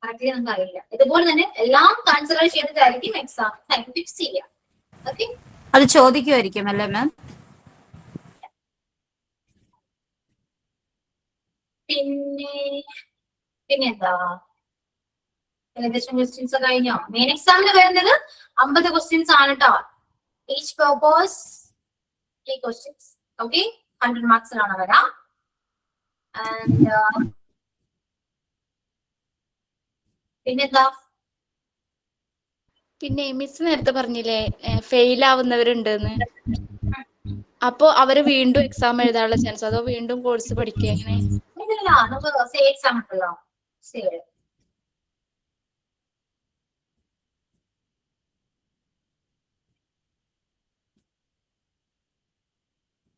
കറക്റ്റ്ലി നമുക്ക് അറിയില്ല. ഇതുപോലെ തന്നെ എല്ലാം കൺസിഡർ ചെയ്തിട്ടായിരിക്കും എക്സാം ടൈം ഫിക്സ് ചെയ്യുക. ഓക്കെ, അത് ചോദിക്കുമായിരിക്കും അല്ലേ മാം? പിന്നെന്താ, ഏകദേശം ക്വസ്റ്റ്യൻസ് കഴിഞ്ഞോ? മെയിൻ എക്സാമിന് വരുന്നത് 50 ക്വസ്റ്റ്യൻസ് ആണ് കേട്ടോ. Each papers 3 questions. ഓക്കെ, 100 മാർക്സിലാണ് വരാം. പിന്നെന്താ? പിന്നെ മിസ് നേരത്തെ പറഞ്ഞില്ലേ ഫെയിൽ ആവുന്നവരുണ്ടെന്ന്. അപ്പൊ അവര് വീണ്ടും എക്സാം എഴുതാനുള്ള ചാൻസ്, അതോ വീണ്ടും കോഴ്സ് പഠിക്കുക എങ്ങനെ? ഇല്ല, നമുക്ക് സേ എക്സാം ഉണ്ടല്ലോ.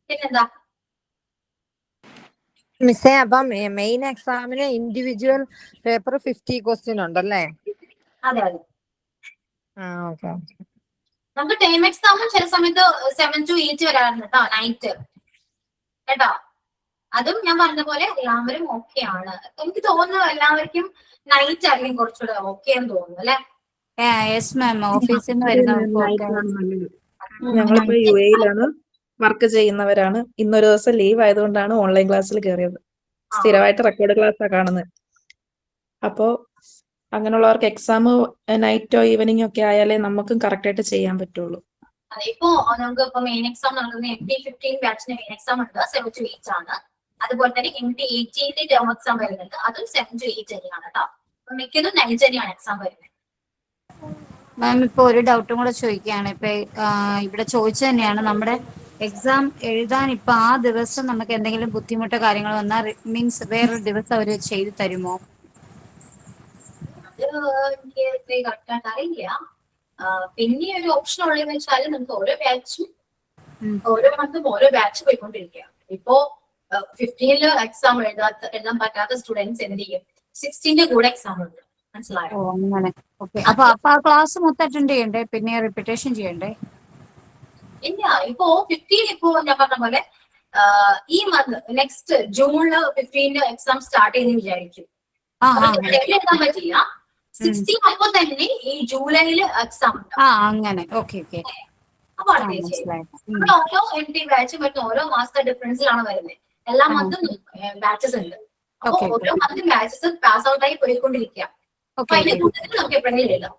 പിന്നെന്താ? മിസ്സേ, അപ്പം മെയിൻ എക്സാമിന് ഇൻഡിവിജ്വൽ പേപ്പർ 50 ക്വസ്റ്റ്യൻ ഉണ്ടല്ലേ? അതെ അതെ. ഓക്കെ. നമുക്ക് ടൈം എക്സാമും ചില സമയത്ത് 7 to 8 വരാറുണ്ട് കേട്ടോ, നൈറ്റ് കേട്ടോ. അതും ഞാൻ പറഞ്ഞ പോലെ എല്ലാവരും ഓക്കെ ആണ്. എനിക്ക് തോന്നുന്നു എല്ലാവർക്കും നൈറ്റ് ആയിരിക്കും കുറച്ചുകൂടെ ഓക്കെ എന്ന് തോന്നുന്നു അല്ലെ? യെസ് മാം, ഓഫീസിൽ നിന്ന് വരുന്നവർക്കൊക്കെ. ഞങ്ങളിപ്പോ UAE-യിലാണ് വർക്ക് ചെയ്യുന്നവരാണ്. ഇന്നൊരു ദിവസം ലീവ് ആയതുകൊണ്ടാണ് ഓൺലൈൻ ക്ലാസ്സിൽ കയറിയത്. സ്ഥിരമായിട്ട് റെക്കോർഡ് ക്ലാസ്സാണ് കാണുന്നത്. അപ്പോ അങ്ങനെയുള്ളവർക്ക് എക്സാം നൈറ്റോ ഈവനിങ്ങോ ഒക്കെ ആയാലേ നമുക്കും കറക്റ്റ് ആയിട്ട് ചെയ്യാൻ പറ്റുള്ളൂ. ഇപ്പോ നമുക്ക് ഇപ്പൊ മെയിൻ എക്സാം നടക്കുന്ന MT15 ബാച്ചിന് മെയിൻ എക്സാം ഉണ്ട് 7 to 8 ആണ്. അതുപോലെ തന്നെ MT18 ടേം എക്സാം വരുന്നുണ്ട്, അതും 7 to 8 തന്നെയാണ് കേട്ടോ. മിക്കതും നൈറ്റ് തന്നെയാണ് എക്സാം വരുന്നത്. മാം ഇപ്പൊ ഒരു ഡൗട്ടും കൂടെ ചോദിക്കുകയാണ്. ഇപ്പൊ ഇവിടെ ചോദിച്ചു തന്നെയാണ്, നമ്മുടെ എക്സാം എഴുതാൻ ഇപ്പൊ ആ ദിവസം നമുക്ക് എന്തെങ്കിലും ബുദ്ധിമുട്ടോ കാര്യങ്ങളോ വന്നാൽ മീൻസ് വേറൊരു ദിവസം അവര് ചെയ്തു തരുമോ? അത് എനിക്ക് കറക്റ്റായിട്ട് അറിയില്ല. പിന്നെ ഒരു ഓപ്ഷൻ ഉള്ളതെന്ന് വെച്ചാൽ നമുക്ക് ഓരോ ബാച്ചും ഓരോ മന്തും ഓരോ ബാച്ച് പോയിക്കൊണ്ടിരിക്കുക. ഇപ്പോ 15 എക്സാം എഴുതാൻ പറ്റാത്ത സ്റ്റുഡൻസ് എന്ത് ചെയ്യും, 16 കൂടെ എക്സാം ഉണ്ട്. മനസ്സിലായോ? ഓ അങ്ങനെ. ഓക്കെ. അപ്പൊ ആ ക്ലാസ് മൊത്തം അറ്റൻഡ് ചെയ്യണ്ടേ? പിന്നെ റിപ്പീറ്റേഷൻ ചെയ്യണ്ടേ? ഇല്ല, ഇപ്പോ 15 ഇപ്പോ ഞാൻ പറഞ്ഞ പോലെ ഈ മന്ത് നെക്സ്റ്റ് ജൂണില് 15 എക്സാം സ്റ്റാർട്ട് ചെയ്യുന്ന വിചാരിക്കും. എഴുതാൻ പറ്റില്ല. 16 ആകുമ്പോൾ തന്നെ ഈ ജൂലൈയില് എക്സാം ഉണ്ട്. അങ്ങനെ. Okay okay. അപ്പൊ ഓരോ എംടി ബാച്ച് വരുന്ന ഓരോ മാസത്തെ ഡിഫറൻസിലാണ് വരുന്നത്. എല്ലാ മന്തും ബാച്ചസ് ഉണ്ട്. അപ്പൊ ഓരോ മന്തും ബാച്ചസ് പാസ് ഔട്ട് ആയി പോയിക്കൊണ്ടിരിക്കുക. അപ്പൊ അതിന്റെ കൂട്ടത്തിൽ നമുക്ക് എപ്പോഴെങ്കിലും എഴുതാം.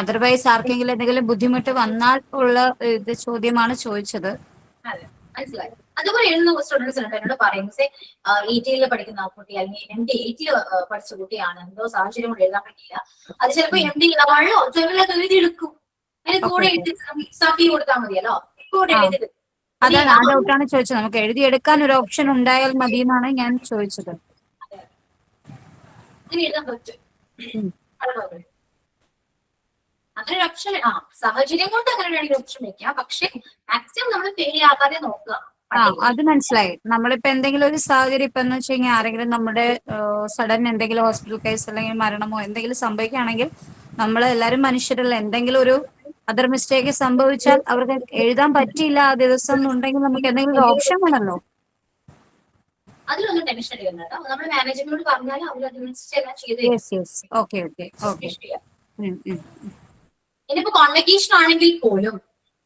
അതർവൈസ് ആർക്കെങ്കിലും എന്തെങ്കിലും ബുദ്ധിമുട്ട് വന്നാൽ ഉള്ള ഇത് ചോദ്യമാണ് ചോദിച്ചത്. അതെ, മനസ്സിലായി. അതുപോലെ എഴുതുന്ന സ്റ്റുഡൻസ് ഉണ്ട് എന്നോട് പറയും, ETയിൽ പഠിക്കുന്ന കുട്ടി അല്ലെങ്കിൽ MD 8 പഠിച്ച കുട്ടിയാണ്, എന്തോ സാഹചര്യം കൊണ്ട് എഴുതാൻ പറ്റില്ല. അത് ചിലപ്പോ MD വള്ളോ ചെറുതൊക്കെ എഴുതിയെടുക്കും. അതിന് കൂടെ എഴുതി കൊടുത്താൽ മതിയല്ലോ. കൂടെ എഴുതി അതാണ് ആ ഡൗട്ടാണ് ചോദിച്ചത്. നമുക്ക് എഴുതിയെടുക്കാൻ ഒരു ഓപ്ഷൻ ഉണ്ടായാൽ മതി എന്നാണ് ഞാൻ ചോദിച്ചത്. അങ്ങനെ എഴുതാൻ പറ്റും. അങ്ങനെ ഒരു ഓപ്ഷൻ സാഹചര്യം കൊണ്ട് അങ്ങനെ വേണമെങ്കിൽ ഓപ്ഷൻ വെക്കാം. പക്ഷെ മാക്സിമം നമ്മൾ ഫെയിൽ ആകാതെ നോക്കുക. അത് മനസ്സിലായി. നമ്മളിപ്പോ എന്തെങ്കിലും ഒരു സാഹചര്യം ഇപ്പൊ എന്ന് വെച്ച് കഴിഞ്ഞാൽ ആരെങ്കിലും നമ്മുടെ സഡൻ എന്തെങ്കിലും ഹോസ്പിറ്റൽ കേസ് അല്ലെങ്കിൽ മരണമോ എന്തെങ്കിലും സംഭവിക്കുകയാണെങ്കിൽ നമ്മൾ എല്ലാവരും മനുഷ്യരല്ല, എന്തെങ്കിലും ഒരു അതർ മിസ്റ്റേക്ക് സംഭവിച്ചാൽ അവർക്ക് എഴുതാൻ പറ്റിയില്ല ആ ദിവസം എന്നുണ്ടെങ്കിൽ നമുക്ക് എന്തെങ്കിലും ഒരു ഓപ്ഷൻ വേണമല്ലോ. അതിലൊന്നും ടെൻഷൻ എടുക്കണ്ട കേട്ടോ. നമ്മൾ മാനേജ്മെന്റിനോട് പറഞ്ഞാൽ അവർ അതിനനുസരിച്ച് ചെയ്ത്. ഇനിയിപ്പോ കോൺവെക്കേഷൻ ആണെങ്കിൽ പോലും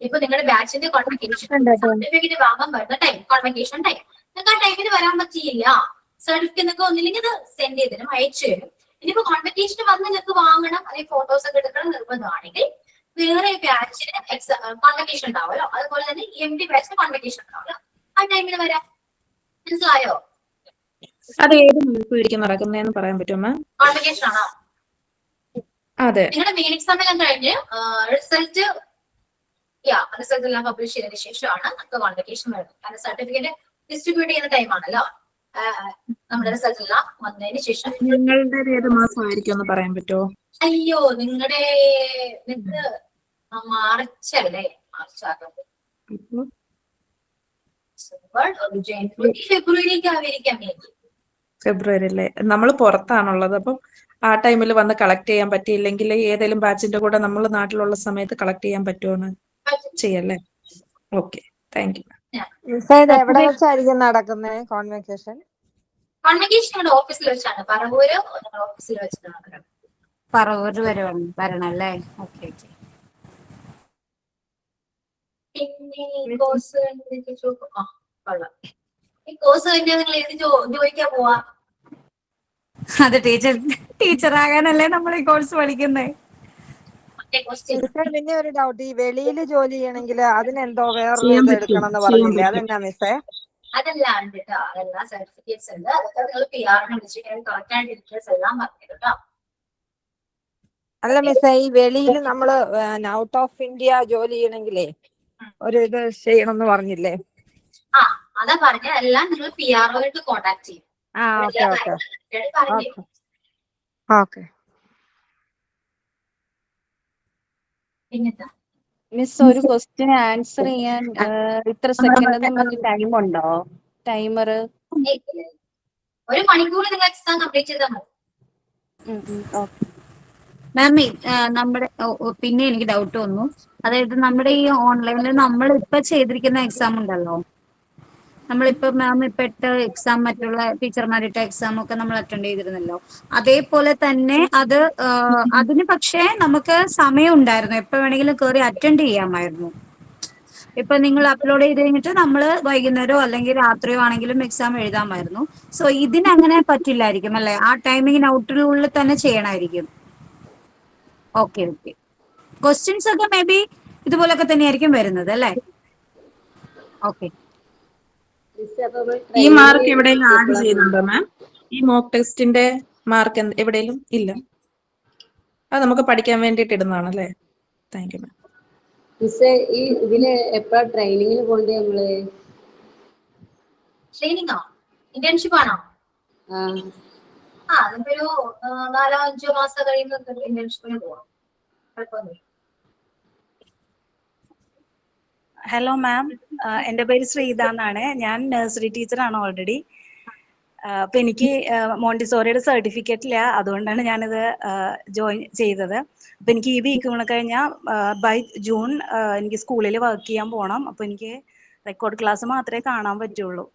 ഇപ്പൊ നിങ്ങളുടെ ബാച്ചിന്റെ കോൺവെക്കേഷൻ സർട്ടിഫിക്കറ്റ് വാങ്ങാൻ വരുന്ന ടൈം, കോൺവെക്കേഷൻ ടൈം, നിങ്ങൾക്ക് ആ ടൈമിന് വരാൻ പറ്റിയില്ല, സർട്ടിഫിക്കറ്റ് നിങ്ങൾക്ക് ഒന്നില്ലെങ്കിൽ ഇത് സെൻഡ് ചെയ്തരും, അയച്ചു തരും. ഇനിയിപ്പോ കോൺവെക്കേഷൻ വന്ന് നിങ്ങൾക്ക് വാങ്ങണം അല്ലെങ്കിൽ ഫോട്ടോസ് ഒക്കെ എടുക്കണം നിർബന്ധമാണെങ്കിൽ വേറെ ബാച്ചിന് കോൺവെക്കേഷൻ ഉണ്ടാവുമല്ലോ. അതുപോലെ തന്നെ MD ബാച്ചിന് കോൺവെക്കേഷൻ ഉണ്ടാവുമല്ലോ. ആ ടൈമിന് വരാം. മനസ്സിലായോ? അത് ഏത് മണിക്കൂറായിരിക്കും നടക്കുന്നതെന്ന് പറയാൻ പറ്റുമോ? കോൺവെക്കേഷൻ ആണോ? അതെ. നിങ്ങളുടെ മെയിൻ എക്സാം എല്ലാം കഴിഞ്ഞ് റിസൾട്ട് എല്ലാം പബ്ലിഷ് ചെയ്തതിനു ശേഷമാണ് നമുക്ക് കോൺവെക്കേഷൻ വരുന്നത്. കാരണം സർട്ടിഫിക്കറ്റ് ഡിസ്ട്രിബ്യൂട്ട് ചെയ്യുന്ന ടൈമാണല്ലോ. നമ്മുടെ റിസൾട്ട് എല്ലാം വന്നതിന് ശേഷം. നിങ്ങളുടെ ഏത് മാസമായിരിക്കും എന്ന് പറയാൻ പറ്റുമോ? അയ്യോ, നിങ്ങൾക്ക് മാർച്ച് അല്ലേ? മാർച്ച് ആകുന്നത് ഫെബ്രുവരിക്ക് ആയിരിക്കാം. ഫെബ്രുവരി അല്ലേ? നമ്മൾ പുറത്താണുള്ളത്. അപ്പം ആ ടൈമിൽ വന്ന് കളക്ട് ചെയ്യാൻ പറ്റിയില്ലെങ്കിൽ ഏതെങ്കിലും ബാച്ചിന്റെ കൂടെ നമ്മൾ നാട്ടിലുള്ള സമയത്ത് കളക്ട് ചെയ്യാൻ പറ്റുമോന്ന് ചെയ്യല്ലേ? Okay, thank you. എവിടെ വെച്ചായിരിക്കും നടക്കുന്നത് കോൺവെക്കേഷൻ? കോൺവെക്കേഷൻ ഞങ്ങളുടെ ഓഫീസിൽ വെച്ചാണ്, പറവൂര് ഓഫീസിൽ വെച്ചിട്ടാണ്. പറവൂര് വരെ വരണം അല്ലേ? Okay okay. പിന്നെ ഈ കോഴ്സ് കഴിഞ്ഞാൽ നിങ്ങൾ ഏത് ജോലിക്കാ പോവാ? അത് ടീച്ചറാകാനല്ലേ നമ്മൾ ഈ കോഴ്സ് പഠിക്കുന്നത്. പിന്നെ ഒരു ഡൗട്ട്, ഈ വെളിയിൽ ജോലി ചെയ്യണമെങ്കിൽ അതിനെന്തോ വേറൊരു ഇത് എടുക്കണം എന്ന് പറഞ്ഞില്ലേ, അതെന്നാ മിസ്സേ? അതല്ലാണ്ട് കേട്ടോ, അതെല്ലാം സർട്ടിഫിക്കറ്റ്സ് ഉണ്ട്. അതൊക്കെ നിങ്ങൾ PR വിളിച്ചിട്ട് കറക്റ്റ് ആയിട്ട് ഡീറ്റെയിൽസ് എല്ലാം പറഞ്ഞു കേട്ടോ. അല്ല മിസ്സേ, ഈ വെളിയിൽ നമ്മള് ഔട്ട് ഓഫ് ഇന്ത്യ ജോലി ചെയ്യണമെങ്കിലേ ഒരു ഇത് ചെയ്യണം എന്ന് പറഞ്ഞില്ലേ? അതാ പറഞ്ഞ എല്ലാം നിങ്ങൾ PR ആയിട്ട് കോണ്ടാക്ട് ചെയ്യും. ഓക്കെ. പിന്നെന്താ മിസ്, ഒരു ക്വസ്റ്റ്യൻ ആൻസർ ചെയ്യാൻ ഇത്ര സെക്കൻഡ് ടൈം ഉണ്ടോ? ടൈമർ 1 മണിക്കൂർ നിങ്ങൾ എക്സാം കംപ്ലീറ്റ് ചെയ്താൽ മതി. മാം നമ്മുടെ പിന്നെ എനിക്ക് ഡൗട്ട് വന്നു. അതായത് നമ്മുടെ ഈ ഓൺലൈനിൽ നമ്മൾ ഇപ്പൊ ചെയ്തിരിക്കുന്ന എക്സാം ഉണ്ടല്ലോ, നമ്മളിപ്പോ മാം ഇപ്പൊ ഇട്ട എക്സാം മറ്റുള്ള ടീച്ചർമാരിട്ട എക്സാം ഒക്കെ നമ്മൾ അറ്റൻഡ് ചെയ്തിരുന്നല്ലോ, അതേപോലെ തന്നെ അതിന് പക്ഷേ നമുക്ക് സമയം ഉണ്ടായിരുന്നു, എപ്പോ വേണമെങ്കിലും കയറി അറ്റൻഡ് ചെയ്യാമായിരുന്നു. ഇപ്പൊ നിങ്ങൾ അപ്ലോഡ് ചെയ്ത് കഴിഞ്ഞിട്ട് നമ്മൾ വൈകുന്നേരമോ അല്ലെങ്കിൽ രാത്രിയോ ആണെങ്കിലും എക്സാം എഴുതാമായിരുന്നു. സോ ഇതിനങ്ങനെ പറ്റില്ലായിരിക്കും അല്ലെ? ആ ടൈമിങ്ങിന് ഔട്ടിനുള്ളിൽ തന്നെ ചെയ്യണമായിരിക്കും. Okay okay. ക്വസ്റ്റ്യൻസ് ഒക്കെ മേ ബി ഇതുപോലൊക്കെ തന്നെയായിരിക്കും വരുന്നത് അല്ലേ? ഓക്കെ. ഈ മാർക്ക് എവിടെയെങ്കിലും ആഡ് ചെയ്യുന്നുണ്ടോ മാം? ഈ മോക്ക് ടെസ്റ്റിന്റെ മാർക്ക് എവിടെയെങ്കിലും ഇല്ല? അത് നമുക്ക് പഠിക്കാൻ വേണ്ടിയിട്ട് ഇടുന്നതാണ് അല്ലേ? Thank you ma'am. മിസ്സേ ഈ ഇതില് എപ്പോഴാ ട്രെയിനിങ്ങിന് പോണ്ടേ നമ്മള്? ട്രെയിനിങ്ങോ ഇന്റേൺഷിപ്പ് ആണോ? നമുക്കൊരു 4-5 മാസം കഴിയുമ്പോൾ ഇന്റേൺഷിപ്പിന് പോവാം. കുഴപ്പമൊന്നുമില്ല. ഹലോ മാം, എൻ്റെ പേര് ശ്രീത എന്നാണ്. ഞാൻ നഴ്സറി ടീച്ചറാണ് ഓൾറെഡി. അപ്പൊ എനിക്ക് മോണ്ടിസോറിയുടെ സർട്ടിഫിക്കറ്റ് ഇല്ല, അതുകൊണ്ടാണ് ഞാനിത് ജോയിൻ ചെയ്തത്. അപ്പൊ എനിക്ക് ഈ വീക്ക് കഴിഞ്ഞാൽ ബൈ ജൂൺ എനിക്ക് സ്കൂളിൽ വർക്ക് ചെയ്യാൻ പോകണം. അപ്പൊ എനിക്ക് റെക്കോർഡ് ക്ലാസ് മാത്രമേ കാണാൻ പറ്റുള്ളൂ.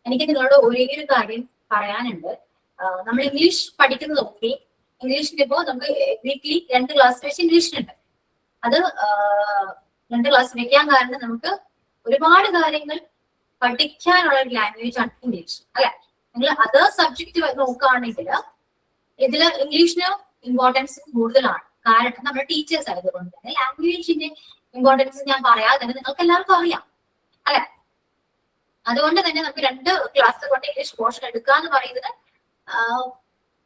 എനിക്ക് നിങ്ങളോട് ഒരേ ഒരു കാര്യം പറയാനുണ്ട്. നമ്മൾ ഇംഗ്ലീഷ് പഠിക്കുന്നതൊക്കെ ഇംഗ്ലീഷിന്റെ ഇപ്പോ നമുക്ക് വീക്ക്ലി 2 ക്ലാസ് വെച്ച് ഇംഗ്ലീഷിനുണ്ട്. അത് 2 ക്ലാസ് വെക്കാൻ കാരണം നമുക്ക് ഒരുപാട് കാര്യങ്ങൾ പഠിക്കാനുള്ള ഒരു ലാംഗ്വേജ് ആണ് ഇംഗ്ലീഷ്, അല്ലെ? നിങ്ങൾ അതർ സബ്ജക്ട് നോക്കുകയാണെങ്കിൽ ഇതില് ഇംഗ്ലീഷിന് ഇമ്പോർട്ടൻസ് കൂടുതലാണ്. കാരണം നമ്മുടെ ടീച്ചേഴ്സ് ആയതുകൊണ്ട് തന്നെ ലാംഗ്വേജിന്റെ ഇമ്പോർട്ടൻസ് ഞാൻ പറയാതെ തന്നെ നിങ്ങൾക്ക് എല്ലാവർക്കും അറിയാം, അല്ലെ? അതുകൊണ്ട് തന്നെ നമുക്ക് 2 ക്ലാസ് കൊണ്ട് ഇംഗ്ലീഷ് പോർഷൻ എടുക്കുക എന്ന് പറയുന്നത്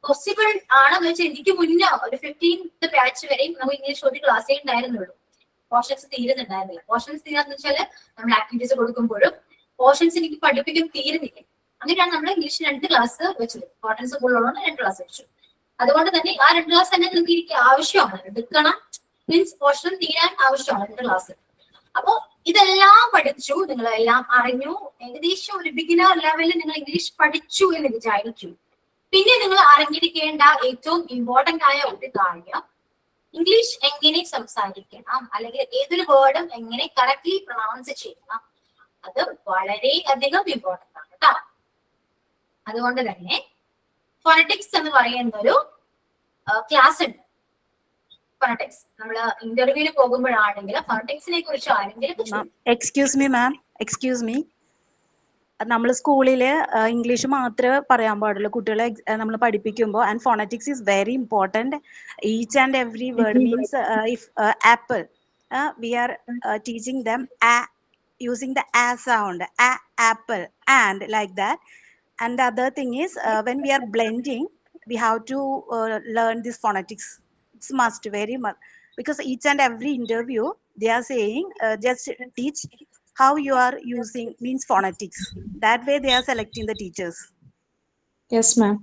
പോസിബിൾ ആണെന്ന് വെച്ചാൽ എനിക്ക് മുന്നേ ഒരു 15th ബാച്ച് വരെയും നമുക്ക് ഇംഗ്ലീഷ് ഒരു ക്ലാസ്സേ ഉണ്ടായിരുന്നുള്ളൂ. പോർഷൻസ് തീരുന്നുണ്ടായിരുന്നില്ല. പോർഷൻസ് തീരാന്ന് വെച്ചാൽ നമ്മൾ ആക്ടിവിറ്റീസ് കൊടുക്കുമ്പോഴും പോർഷൻസ് എനിക്ക് പഠിപ്പിക്കാൻ തീരുന്നില്ല. അങ്ങനെയാണ് നമ്മൾ ഇംഗ്ലീഷ് 2 ക്ലാസ് വെച്ചത്. ഇമ്പോർട്ടൻസ് കൂടുതലുള്ളതുകൊണ്ട് 2 ക്ലാസ് വെച്ചു. അതുകൊണ്ട് തന്നെ ആ 2 ക്ലാസ് തന്നെ നിങ്ങൾക്ക് എനിക്ക് ആവശ്യമാണ്, എടുക്കണം. മീൻസ് പോർഷൻ തീരാൻ ആവശ്യമാണ് 2 ക്ലാസ്. അപ്പൊ ഇതെല്ലാം പഠിച്ചു, നിങ്ങളെല്ലാം അറിഞ്ഞു, ഏകദേശം ഒരു ബിഗിനർ ലെവലിൽ നിങ്ങൾ ഇംഗ്ലീഷ് പഠിച്ചു എന്ന് വിചാരിച്ചു. പിന്നെ നിങ്ങൾ അറിഞ്ഞിരിക്കേണ്ട ഏറ്റവും ഇമ്പോർട്ടന്റ് ആയ ഒരു കാര്യം, ഇംഗ്ലീഷ് എങ്ങനെ സംസാരിക്കണം, അല്ലെങ്കിൽ ഏതൊരു വേർഡും എങ്ങനെ കറക്റ്റ്ലി പ്രൊണൗൺസ് ചെയ്യണം, അത് വളരെയധികം ഇമ്പോർട്ടന്റ് ആണ് കേട്ടോ. അതുകൊണ്ട് തന്നെ ഫോണറ്റിക്സ് എന്ന് പറയുന്ന ഒരു ക്ലാസ് ഉണ്ട്. ഫോണറ്റിക്സ് നമ്മൾ ഇന്റർവ്യൂവിന് പോകുമ്പോഴാണെങ്കിൽ ഫോണറ്റിക്സിനെ കുറിച്ച് ആരെങ്കിലും എക്സ്ക്യൂസ് മീ നമ്മൾ സ്കൂളിൽ ഇംഗ്ലീഷ് മാത്രമേ പറയാൻ പാടുള്ളൂ. കുട്ടികളെ നമ്മൾ പഠിപ്പിക്കുമ്പോൾ and phonetics is very important. Each and every word means if apple we are teaching them using the a sound, apple, and like that. And the other thing is when we are blending, we have to learn this phonetics. It's must, very much, because each and every interview they are saying just teach how you are using means phonetics. That way they are selecting the teachers. Yes ma'am.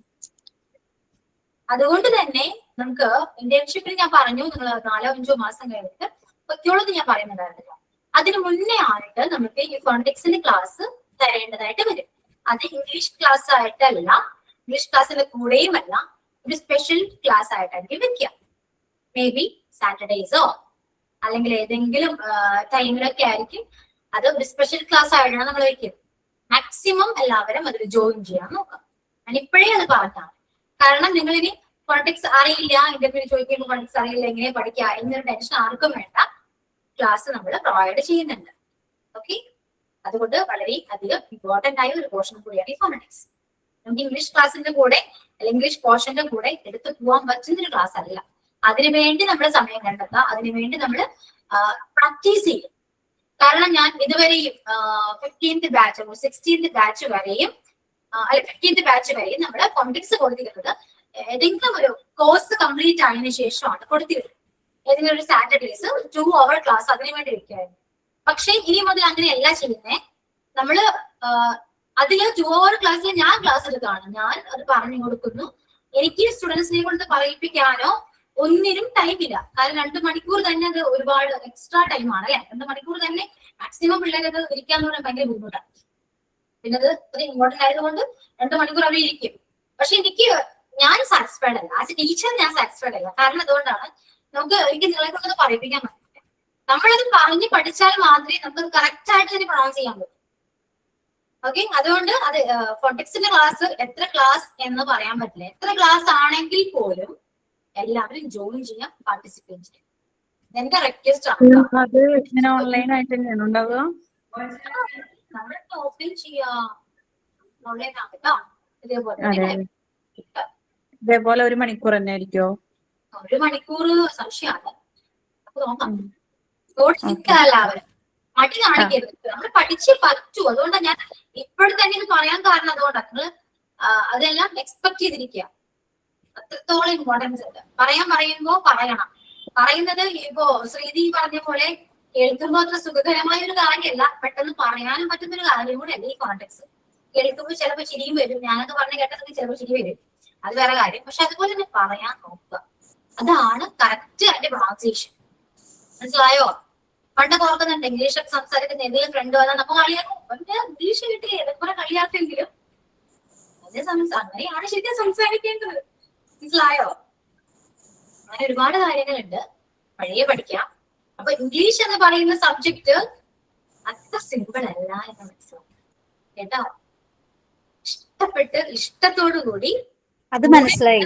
അതുകൊണ്ട് തന്നെ നമുക്ക് ഇന്റേൺഷിപ്പിൽ ഞാൻ പറഞ്ഞു നിങ്ങൾ 4-5 മാസം കഴിഞ്ഞിട്ട് പറ്റുള്ളത് ഞാൻ പറയുന്നുണ്ടായിരുന്നില്ല. അതിന് മുന്നേ ആയിട്ട് നമുക്ക് ഈ ഫോണറ്റിക്സിന്റെ ക്ലാസ് തരേണ്ടതായിട്ട് വരും. അത് ഇംഗ്ലീഷ് ക്ലാസ് ആയിട്ടല്ല, ഇംഗ്ലീഷ് ക്ലാസ്സിന്റെ കൂടെയുമല്ല, ഒരു സ്പെഷ്യൽ ക്ലാസ് ആയിട്ടായിരിക്കും വെക്കുക. മേ ബി സാറ്റർഡേസോ അല്ലെങ്കിൽ ഏതെങ്കിലും ടൈമിലൊക്കെ ആയിരിക്കും അത് ഒരു സ്പെഷ്യൽ ക്ലാസ് ആയിട്ടാണ് നമ്മൾ വെക്കുന്നത്. മാക്സിമം എല്ലാവരും അതിൽ ജോയിൻ ചെയ്യാൻ നോക്കാം. ഞാൻ ഇപ്പോഴേ അത് പറഞ്ഞാണ്. കാരണം നിങ്ങൾ ഇനി ഫോണറ്റിക്സ് അറിയില്ല, ഇന്റർവ്യൂ ചോദിക്കുമ്പോൾ ഫോണറ്റിക്സ് അറിയില്ല, എങ്ങനെ പഠിക്കുക എന്നൊരു ടെൻഷൻ ആർക്കും വേണ്ട. ക്ലാസ് നമ്മൾ പ്രൊവൈഡ് ചെയ്യുന്നുണ്ട്. ഓക്കെ, അതുകൊണ്ട് വളരെ അധികം ഇമ്പോർട്ടന്റ് ആയ ഒരു പോർഷൻ കൂടിയാണ് ഈ ഫോണറ്റിക്സ്. നമുക്ക് ഇംഗ്ലീഷ് ക്ലാസ്സിന്റെ കൂടെ അല്ലെങ്കിൽ ഇംഗ്ലീഷ് പോർഷന്റെ കൂടെ എടുത്തു പോകാൻ പറ്റുന്ന ഒരു ക്ലാസ് അല്ല. അതിനുവേണ്ടി നമ്മൾ സമയം കണ്ടെത്തുക, അതിനുവേണ്ടി നമ്മൾ പ്രാക്ടീസ് ചെയ്യും. കാരണം ഞാൻ ഇതുവരെയും 15th ബാച്ച് 16th ബാച്ച് വരെയും 15th ബാച്ച് വരെയും നമ്മൾ ഫോണറ്റിക്സ് കൊടുത്തിരുന്നത് ഏതെങ്കിലും ഒരു കോഴ്സ് കംപ്ലീറ്റ് ആയതിനു ശേഷമാണ് കൊടുത്തിരുന്നത്. ഏതെങ്കിലും ഒരു സാറ്റർഡേസ് 2 hour ക്ലാസ് അതിനു വേണ്ടി വെക്കായിരുന്നു. പക്ഷെ ഇനി മുതൽ അങ്ങനെയല്ല ചെയ്യുന്നേ. നമ്മള് അതില് 2 hour ക്ലാസ്സിൽ ഞാൻ ക്ലാസ് എടുക്കുകയാണ്, ഞാൻ അത് പറഞ്ഞു കൊടുക്കുന്നു. എനിക്ക് സ്റ്റുഡൻസിനെ കൊണ്ട് പറയിപ്പിക്കാനോ ഒന്നിനും ടൈമില്ല. കാരണം 2 മണിക്കൂർ തന്നെ അത് ഒരുപാട് എക്സ്ട്രാ ടൈമാണ് അല്ലെ. 2 മണിക്കൂർ തന്നെ മാക്സിമം പിള്ളേരത് ഇരിക്കാന്ന് പറയാൻ ഭയങ്കര ബുദ്ധിമുട്ടാണ്. പിന്നെ അത് ഇമ്പോർട്ടന്റ് ആയതുകൊണ്ട് 2 മണിക്കൂർ അവർ ഇരിക്കും. പക്ഷെ ഞാൻ സാറ്റിസ്ഫൈഡ് അല്ല, ആസ് എ ടീച്ചർ ഞാൻ സാറ്റിസ്ഫൈഡ് അല്ല. കാരണം അതുകൊണ്ടാണ് എനിക്ക് നിങ്ങളെ കൊണ്ടൊന്ന് പറയിപ്പിക്കാൻ പറ്റില്ല. നമ്മളത് പറഞ്ഞ് പഠിച്ചാൽ മാത്രമേ നമുക്ക് കറക്റ്റ് ആയിട്ട് തന്നെ പ്രൊണൗൺസ് ചെയ്യാൻ പറ്റും. ഓക്കെ, അതുകൊണ്ട് അത് ഫോണറ്റിക്സിന്റെ ക്ലാസ് എത്ര ക്ലാസ് എന്ന് പറയാൻ പറ്റില്ല. എത്ര ക്ലാസ് ആണെങ്കിൽ പോലും എല്ലാവരും ജോയിൻ ചെയ്യാം, പാർട്ടിസിപ്പേറ്റ് ചെയ്യാം. എന്റെ റിക്വസ്റ്റ് ആണ്. അത് ഇങ്ങനെ ഓൺലൈൻ ആയിട്ട് തന്നെയാണ് ഉണ്ടാവുക. നമ്മൾ ഓപ്പൺ ചെയ്യാം, ഓൺലൈൻ ആകട്ടോ. ഇതേപോലെ 1 മണിക്കൂർ തന്നെ ആയിരിക്കോ? 1 മണിക്കൂർ സംശയമാണ്. നോക്കാം. എല്ലാവരും മടി കാണിക്കരുത്. നമ്മൾ പഠിച്ചേ പറ്റൂ. അതുകൊണ്ടാണ് ഞാൻ ഇപ്പോഴും തന്നെ ഇത് പറയാൻ കാരണം. അതുകൊണ്ടാണ് നിങ്ങൾ അതെല്ലാം എക്സ്പെക്ട് ചെയ്തിരിക്കുക. അത്രത്തോളം ഇമ്പോർട്ടൻസ് ഉണ്ട്. പറയുമ്പോ പറയണം. പറയുന്നത് ഇപ്പോ ശ്രീതി പറഞ്ഞ പോലെ കേൾക്കുമ്പോ അത്ര സുഖകരമായ ഒരു കാര്യമല്ല, പെട്ടെന്ന് പറയാനും പറ്റുന്ന ഒരു കാര്യം കൂടെ അല്ല ഈ കോണ്ടെക്സ്. കേൾക്കുമ്പോൾ ചിലപ്പോൾ ചിരിയും വരും, ഞാനൊക്കെ പറഞ്ഞു കേട്ടതൊക്കെ ചിലപ്പോൾ ചിരി വരും, അത് വേറെ കാര്യം. പക്ഷെ അതുപോലെ തന്നെ പറയാൻ നോക്കുക, അതാണ് കറക്റ്റ് അതിന്റെ പ്രൊണൗൺസിയേഷൻ. മനസ്സിലായോ? പണ്ടൊക്കെ ഓർക്കുന്നുണ്ട് ഇംഗ്ലീഷൊക്കെ സംസാരിക്കുന്ന ഏതെങ്കിലും ഫ്രണ്ട് വന്നാൽ നമ്മൾ കളിയാക്കും, ഇംഗ്ലീഷ് കിട്ടിയ കുറെ കളിയാക്കെങ്കിലും അതേ അങ്ങനെയാണ് ശരിക്കും സംസാരിക്കേണ്ടത്. മനസ്സിലായോ? അങ്ങനെ ഒരുപാട് കാര്യങ്ങളുണ്ട്, പഴയ പഠിക്കാം. അപ്പൊ ഇംഗ്ലീഷ് എന്ന് പറയുന്ന സബ്ജക്ട് അത്ര സിമ്പിൾ അല്ല എന്ന് മനസ്സിലാവും കേട്ടോ. ഇഷ്ടത്തോടു കൂടി അത് മനസ്സിലായി.